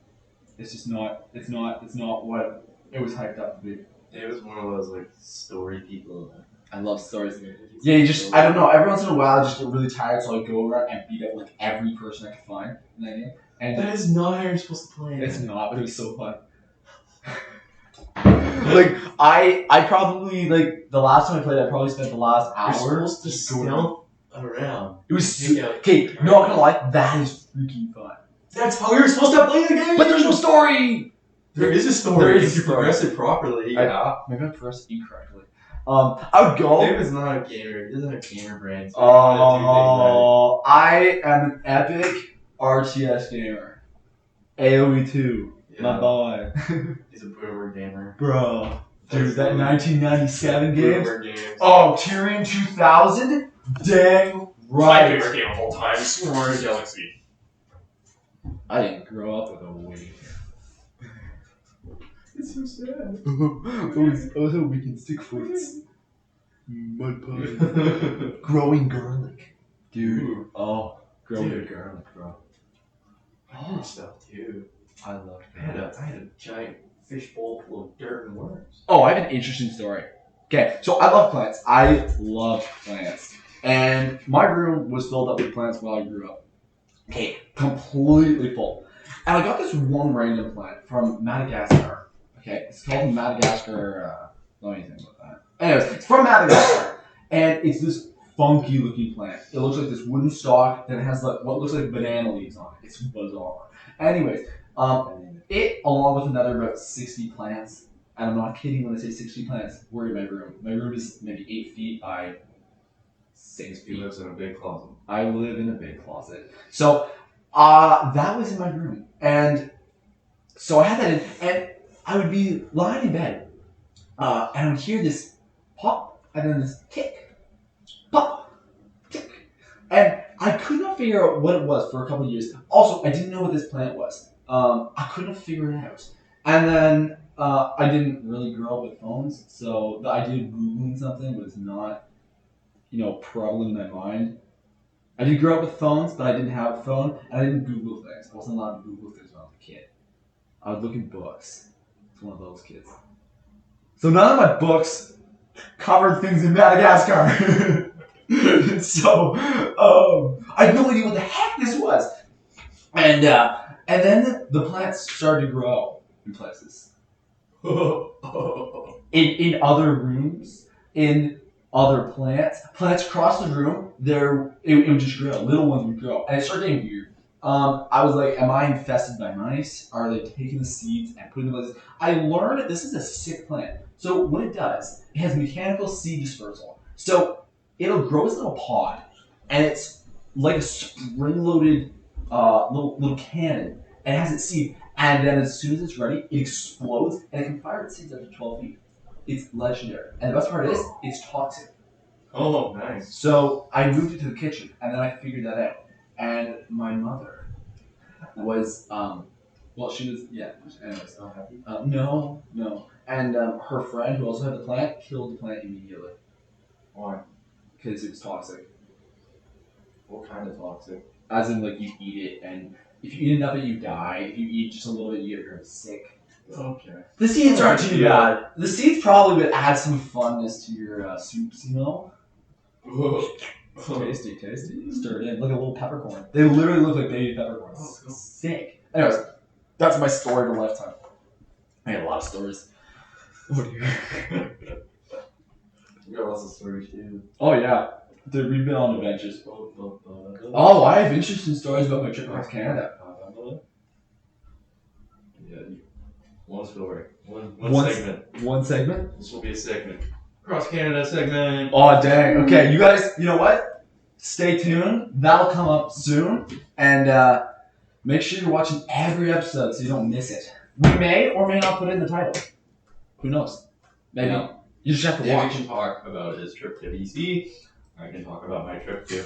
It's just not. It's not what it was hyped up to be. David's one of those story people. I love stories. Yeah, I don't know, every once in a while I just get really tired, so I go around and beat up like every person I can find in that game. And That is not how you're supposed to play. it's not, but it was so fun. Like, I probably, like, the last time I played, I probably spent the last hour. You're supposed to stealth around. It was okay, not gonna lie, that is freaking fun. That's how you're supposed to play the game! But there's no story! There is a story There is if you a story. progress it properly. Yeah. Maybe I pressed incorrectly. I would go. Dave is not a gamer. He doesn't have gamer brain. So I am an epic RTS gamer. AoE 2. yeah. My boy. He's a boomer gamer. Bro. Dude, that 1997 game. Boomer games. Oh, Tyrion 2000? Dang My right. favorite game of all time is Mario Galaxy. I didn't grow up with a Wii. It's so sad. Also, we can stick foots. Mud pie. Growing garlic. Dude. Ooh. Oh, growing Dude. garlic, bro. I did stuff too. I love I had a giant fishbowl full of dirt and worms. Oh, I have an interesting story. Okay, so I love plants. I love plants. And my room was filled up with plants while I grew up. Okay, completely full. And I got this one random plant from Madagascar. Okay, it's called Madagascar. Let me think about that. Anyways, it's from Madagascar. And it's this funky looking plant. It looks like this wooden stalk that has like what looks like banana leaves on it. It's bizarre. Anyways, it along with another about 60 plants, and I'm not kidding when I say 60 plants, were in my room. My room is maybe 8 feet by 6 He feet. lives in a big closet. I live in a big closet. So that was in my room. And so I had that in, and I would be lying in bed, and I would hear this pop, and then this tick, pop, tick. And I could not figure out what it was for a couple of years. Also, I didn't know what this plant was. I couldn't figure it out. And then I didn't really grow up with phones, so the idea of Googling something was not, prevalent in my mind. I did grow up with phones, but I didn't have a phone, and I didn't Google things. I wasn't allowed to Google things when I was a kid. I would look in books. It's one of those kids. So none of my books covered things in Madagascar. So I had no idea what the heck this was. And then the plants started to grow in places. In other rooms, in other plants across the room, it would just grow. Little ones would grow, and it started getting weird. I was like, am I infested by mice? Are they taking the seeds and putting them in this? I learned that this is a sick plant. So what it does, it has mechanical seed dispersal. So it'll grow this little pod, and it's like a spring-loaded little cannon, and it has its seed. And then as soon as it's ready, it explodes, and it can fire its seeds up to 12 feet. It's legendary. And the best part is, it's toxic. Oh, nice. So I moved it to the kitchen, and then I figured that out. And my mother was, she was, anyways. Not happy? No. And her friend, who also had the plant, killed the plant immediately. Why? Because it was toxic. What kind of toxic? As in, like, you eat it, and if you eat enough of it, you die. If you eat just a little bit, you get very sick. Okay. The seeds aren't too bad. The seeds probably would add some funness to your soups, Tasty. Stir it in, like a little peppercorn. They literally look like baby peppercorns. Oh, cool. Sick. Anyways, that's my story of a lifetime. I got a lot of stories. What do you? We got lots of stories too. Oh yeah, dude, we've been on adventures. Oh, I have interesting stories about my trip across Canada. Yeah. One story. One segment. One segment. This will be a segment. Cross Canada segment. Oh dang. Okay, you guys. You know what? Stay tuned. That'll come up soon, and make sure you're watching every episode so you don't miss it. We may or may not put it in the title. Who knows? Maybe. Yeah. You just have to David watch. can talk about his trip to BC. I can talk about my trip to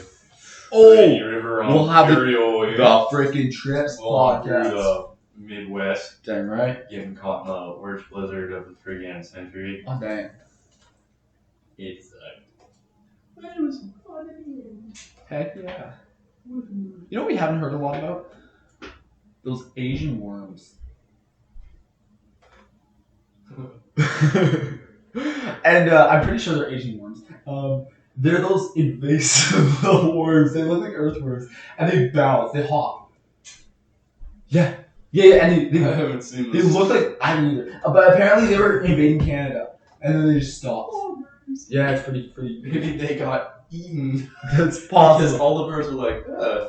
Oh, River, we'll have the Ontario. freaking trips All through podcast. the Midwest, Dang right. getting caught in the worst blizzard of the friggin' century. Oh dang. It sucked. But it was fun. Heck yeah. You know what we haven't heard a lot about? Those Asian worms. And I'm pretty sure they're Asian worms. They're those invasive little worms. They look like earthworms, and they bounce. They hop. Yeah, and they I haven't seen they this. look like I don't either. But apparently they were invading Canada, and then they just stopped. Yeah, it's pretty. Maybe they got eaten. That's Because possible. all the birds were like,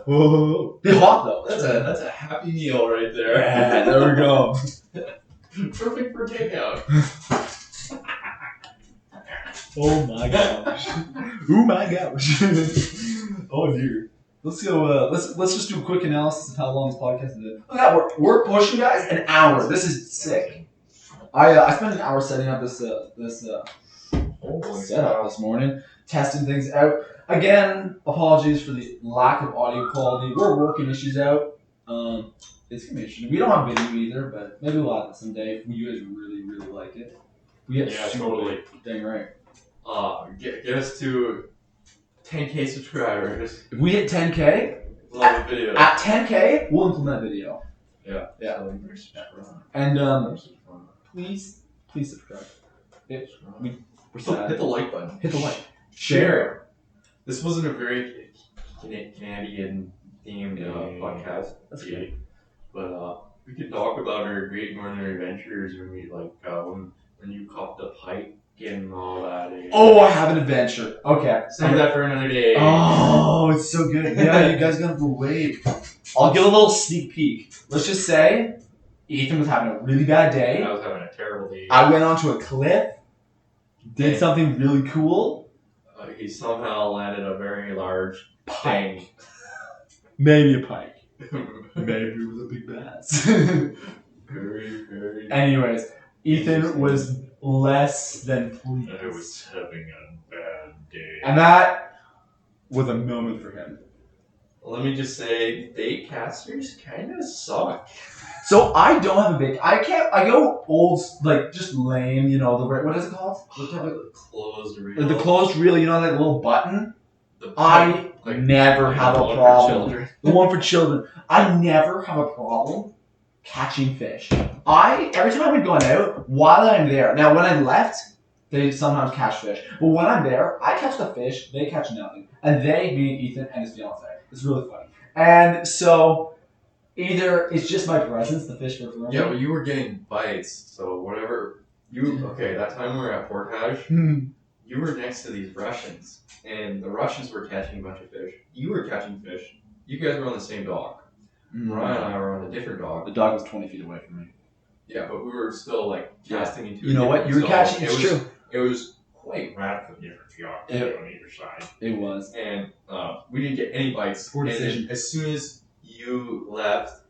Whoa. They hop though. that's a happy meal right there. Yeah, there we go. Perfect for takeout. Oh my gosh. Oh my gosh. Oh dear. Let's go. Let's just do a quick analysis of how long this podcast is. Look at that, we're pushing, guys, an hour. This is sick. I spent an hour setting up this setup this morning, testing things out. Again, apologies for the lack of audio quality. We're working issues out. It's gonna be interesting. We don't have video either, but maybe we'll have it someday if you guys really, really like it. We get Totally. Dang right. Get us to 10K subscribers. If we hit 10K, Love the video. at 10K, we'll implement video. Yeah. Yeah. And please subscribe. We're sad. Hit the like button. Hit the like. Share. This wasn't a very Canadian themed podcast. That's good. But we could talk about our Great Northern Adventures when we when you copped the pike and all that. Oh, I have an adventure. Okay. Save that for another day. Oh, it's so good. Yeah, you guys gotta go wait. I'll give a little sneak peek. Let's just say Ethan was having a really bad day. I was having a terrible day. I went onto a cliff, did something really cool. He somehow landed a very large Pike. Maybe a pike. Maybe it was a big bass. very. Anyways, Ethan was less than pleased. I was having a bad day. And that was a moment for him. Let me just say, bait casters kind of suck. So I don't have a bait. I go old, like just lame, you know, what is it called? The closed reel. The closed reel, you know, that little button? The I never have a one for problem. children. The one for children. I never have a problem catching fish. Every time I've gone out, while I'm there, now when I left, they sometimes catch fish. But when I'm there, I catch the fish, they catch nothing. And they, me, Ethan, and his fiance. It's really funny. And so, either it's just my presence, the fish were throwing. Yeah, but you were getting bites, so whatever. That time we were at Portage, you were next to these Russians, and the Russians were catching a bunch of fish. You were catching fish. You guys were on the same dog. Ryan and I were on a different dog. The dog was 20 feet away from me. Yeah, but we were still casting into. You know what? You were catching. It's true. It was quite radically different geography on either side. It was. And we didn't get any bites. Poor decision. And as soon as you left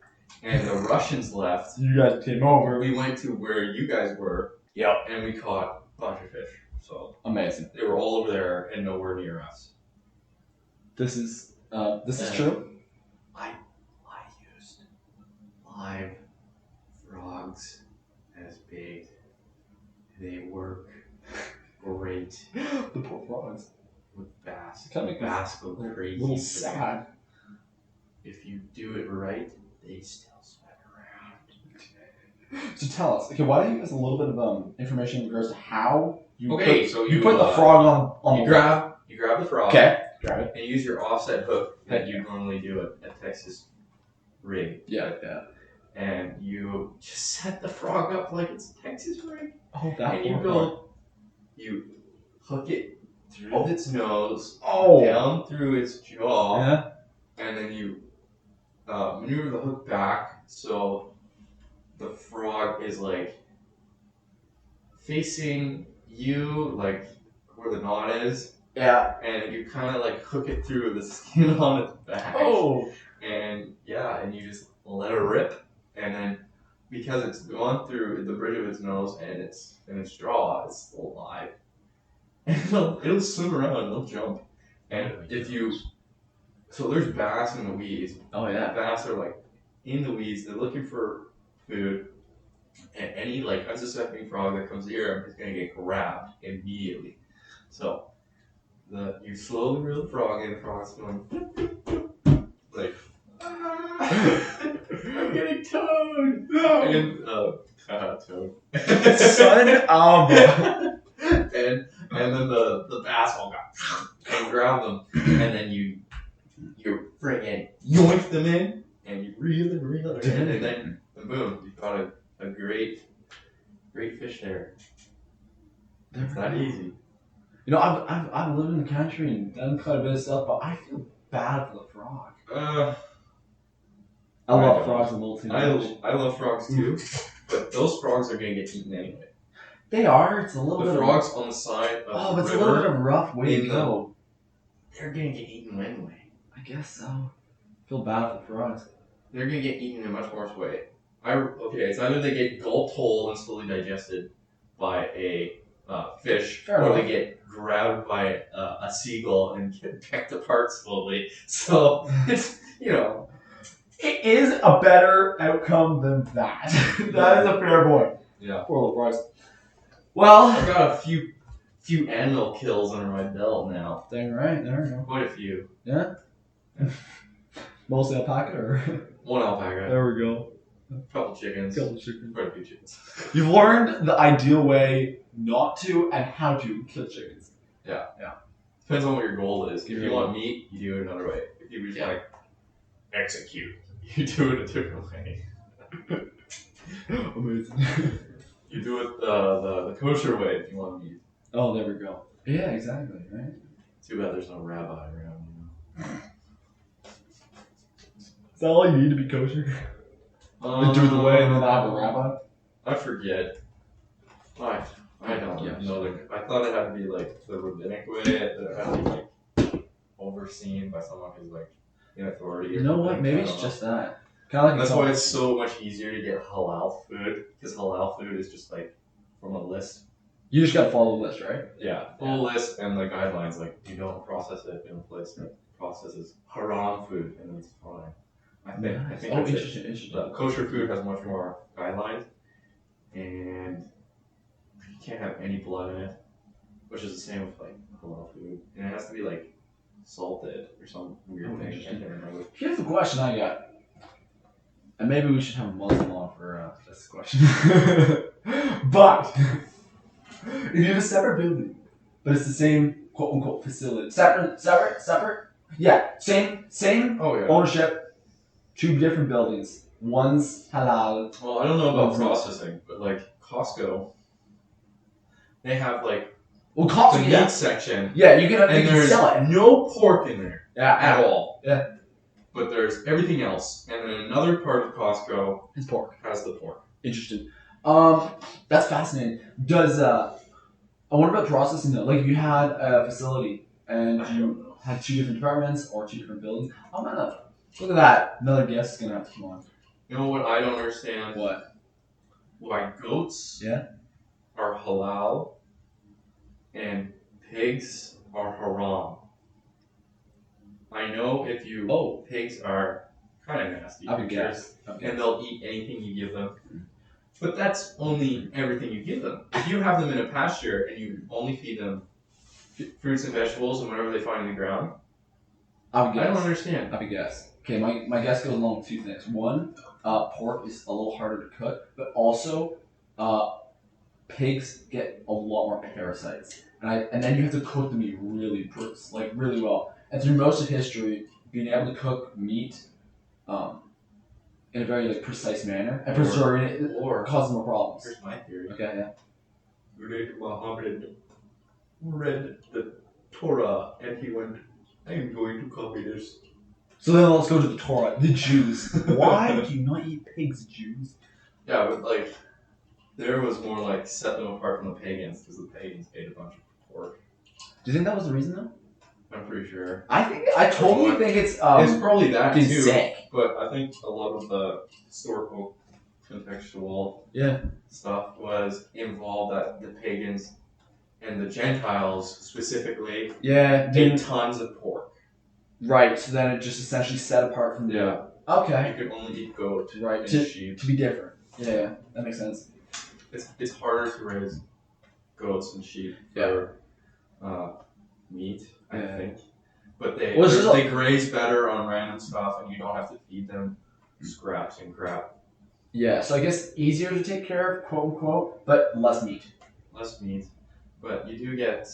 and the Russians left, You guys came over. we went to where you guys were. Yep. And we caught a bunch of fish. So Amazing. they were all over there and nowhere near us. This is true. I used live frogs as bait. They work great The poor frogs. with bass. Kinda make Bass go A crazy. little for them. sad. If you do it right, they still swim around. So tell us, okay, why don't you give us a little bit of information in regards to how you you put the frog on You the grab the frog. Okay. Grab it. And use your offset hook that you normally do at Texas rig. Yeah. And you just set the frog up like it's a Texas rig. Oh, that And you hook it through its nose, Oh. down through its jaw, Yeah. and then you maneuver the hook back so the frog is facing you, where the knot is, Yeah. and you kind of hook it through the skin on its back. Oh. And and you just let it rip, and then because it's gone through the bridge of its nose and its jaw, it's still alive. And it'll swim around, it'll jump. And so there's bass in the weeds. Oh yeah. Bass are in the weeds, they're looking for food. And any unsuspecting frog that comes here is gonna get grabbed immediately. So you slowly reel the frog in, the frog's going I'm getting towed! No. And towed. Son of a. and then the bass all got yoink them in, and you reel them in, and then boom, you've got a great fish there. It's that easy. You know, I've lived in the country and done quite a bit of stuff, but I feel bad for the frog. I love frogs a little too much. I love frogs too, but those frogs are gonna get eaten anyway. They are. It's a little bit. The frogs on the side of the it's river, a little bit of a rough way to go. They're gonna get eaten anyway. I guess so. I feel bad for the frogs. They're gonna get eaten in a much worse way. It's either they get gulped whole and slowly digested by a fish, or they get grabbed by a seagull and get pecked apart slowly. So it's it is a better outcome than that. That is a fair point. Yeah. Poor little frogs. Well, I've got a few animal kills under my belt now. Dang right, there we go. Quite a few. Yeah. Mostly alpaca, or one alpaca. There we go. Couple chickens. Quite a few chickens. You've learned the ideal way not to and how to kill chickens. Yeah. Depends on what your goal is. If you want meat, you do it another way. If you just want to execute, you do it a different way. Amazing. You do it the kosher way if you want meat. Oh, there we go. Yeah, exactly. Right. Too bad there's no rabbi around. Is that all you need to be kosher? Do it the way and then have a rabbi? I forget. I don't know. I thought it had to be like the rabbinic way. That it had to be like overseen by someone who's like in authority. You know what? Maybe it's just that. Kind of like that's why it's so much easier to get halal food, because halal food is just like from a list. You just gotta follow the list, right? Yeah, full list and the guidelines. Like you don't process it in a place that processes haram food, and it's fine. I think. Oh, interesting. The kosher food has much more guidelines, and you can't have any blood in it, which is the same with like halal food, and it has to be like salted or some weird thing. I can't remember. Here's the question I got, and maybe we should have a Muslim on for this question. But if you have a separate building, but it's the same quote unquote facility, separate. Yeah, same ownership. Two different buildings. One's halal. Well, I don't know about processing, but like Costco, they have like Costco, the meat section. Yeah, you can sell it. No pork in there. Yeah, at all. Yeah. But there's everything else, and then another part of Costco is pork. Has the pork. Interesting. That's fascinating. Does I wonder about processing though. Like if you had a facility and you had two different departments or two different buildings. I'm gonna look at that. Another guest is gonna have to come on. You know what I don't understand? What? Why goats are halal and pigs are haram. I know if you pigs are kind of nasty creatures, and they'll eat anything you give them. But that's only everything you give them. If you have them in a pasture and you only feed them fruits and vegetables and whatever they find in the ground, I don't understand. I would guess. Okay, my guess goes along with two things. One, pork is a little harder to cook, but also pigs get a lot more parasites, and then you have to cook the meat really well. And through most of history, being able to cook meat in a very precise manner and preserving it or causes more problems. Here's my theory. Okay, yeah. Muhammad read the Torah and he went, I am going to copy this. So then let's go to the Torah. The Jews. Why do you not eat pigs, Jews? Yeah, but there was more set them apart from the pagans because the pagans ate a bunch of pork. Do you think that was the reason though? I'm pretty sure. I totally think it's it's probably that too. Sick. But I think a lot of the historical contextual stuff was involved that the pagans and the Gentiles specifically ate tons of pork. Right, so then it just essentially set apart from the okay. You could only eat goat and sheep. To be different. Yeah, that makes sense. It's harder to raise goats and sheep for meat, I think. But they graze better on random stuff and you don't have to feed them scraps and crap. Yeah, so I guess easier to take care of, quote unquote, but less meat. Less meat. But you do get,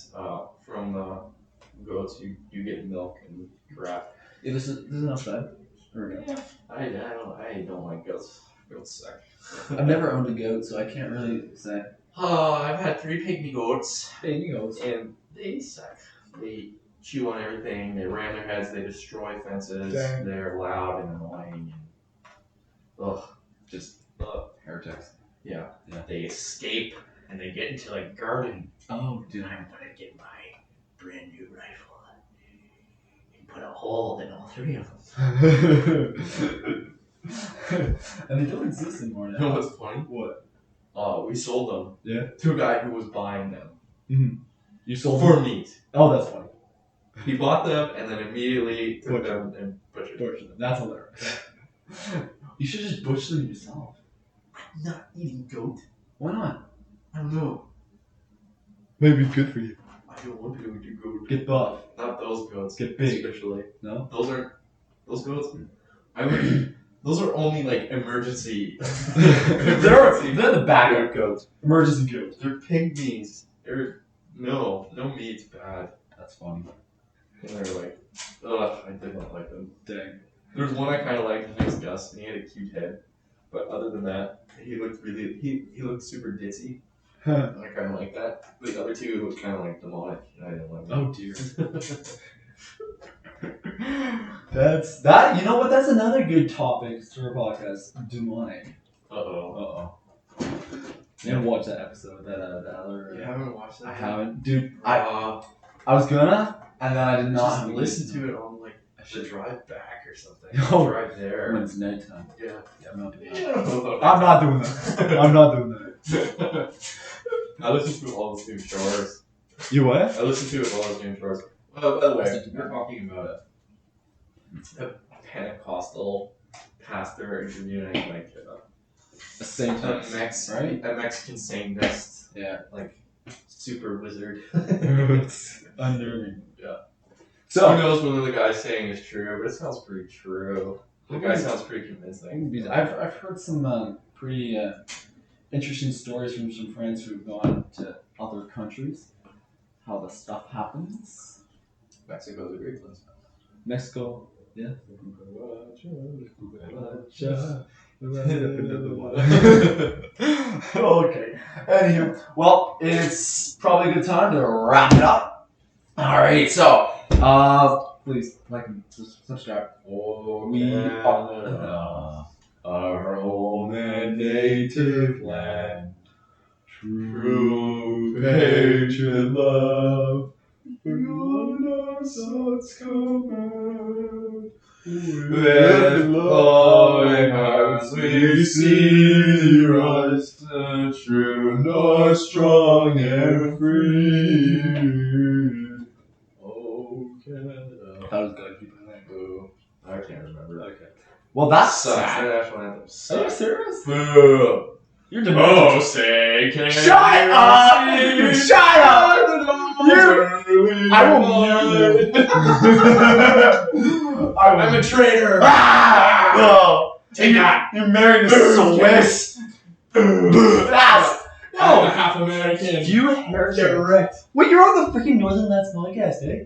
from the goats, you get milk and crap. Yeah, this is not bad. Or a goat? I don't like goats. Goats suck. I've never owned a goat, so I can't really say. Oh, I've had 3 pygmy goats. Pygmy goats. And they suck. They chew on everything. They ram their heads. They destroy fences. Dang. They're loud and annoying. And, Heretics. yeah. They escape and they get into like garden. Oh, dude. I'm gonna get my brand new rifle and put a hole in all 3 of them. And they don't exist anymore You now. know what's funny? What? We sold them. Yeah. To a guy who was buying them You sold for them? meat. Oh, that's funny. He bought them and then immediately took them and butchered them. Butcher them. That's hilarious. You should just butcher them yourself. I'm not eating goat. Why not? I don't know. Maybe it's good for you. I don't want to do goat. Get buff. Not those goats. Get big. Especially. No? Those goats. I mean, those are only like emergency. they're the backup goats. Emergency goats. They're pygmies. No meat's bad. That's funny. And they're like, ugh, I did not like them. Dang. There was one I kind of liked. His name was Gus, and he had a cute head. But other than that, he looked super ditzy. Huh. I kind of like that. The other 2 looked kind of like demonic. And I didn't like them. Oh dear. That's that. You know what? That's another good topic for a podcast. Demonic. Uh-oh. You haven't watched that episode? That other. You haven't watched that? I haven't, dude. I was gonna, and then I did not just listen to it on like the drive back or something. Oh. Drive there. when it's nighttime. Yeah. Yeah, I'm not doing that. Yeah. I'm not doing that. I'm not doing that. I listen to it while I was doing chores. You what? I listen to it while I was doing chores. Well, by the way, we're talking about a Pentecostal pastor interviewing like A Satanist, a Mexican Satanist, Yeah. like super wizard. It's unnerving. Yeah. So Who knows whether the guy's saying is true, but it sounds pretty true. The guy sounds pretty convincing. I've heard some pretty interesting stories from some friends who've gone to other countries. How the stuff happens. Mexico's a great place. Mexico, yeah. Okay. Anywho, well, it's probably a good time to wrap it up. All right. So, please like and subscribe. We are our home and native land. True patriot love. On our sons command. With glowing hearts we see thee rise, the true north, strong and free. Oh, Canada. How does God keep it? Boo. I can't remember. Okay. Well, that's Sucks. sad. That national anthem Are you sucks. serious? Boo. You're demented. Oh, say, can Shut you up! see Shut up! I will mute you. I'm a traitor. Ah! Oh, Take that. you're married to Swiss. That's I'm half American. you heretic. Wrecked. Wait, you're on the freaking Northern Lads podcast, eh?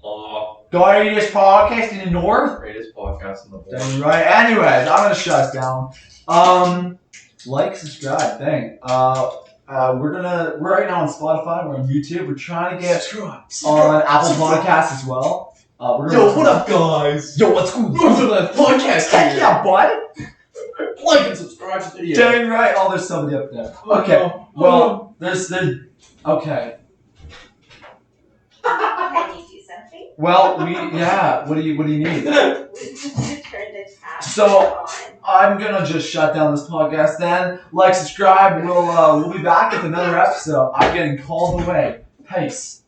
Oh, Greatest podcast in the North. greatest podcast in the world. Dang right. Anyways, I'm gonna shut us down. Like, subscribe, dang. We're right now on Spotify. We're on YouTube. We're trying to get on Apple Podcasts as well. Yo, what up, guys? Yo, what's cool? Welcome to the podcast. Heck yeah, bud. Like and subscribe to the video. Dang right. Oh, there's somebody up there. Okay. Well, there's okay. Can you do something? Well, What do you need? Turn the tap So, on. I'm gonna just shut down this podcast then. Like, subscribe. We'll be back with another episode. I'm getting called away. Peace.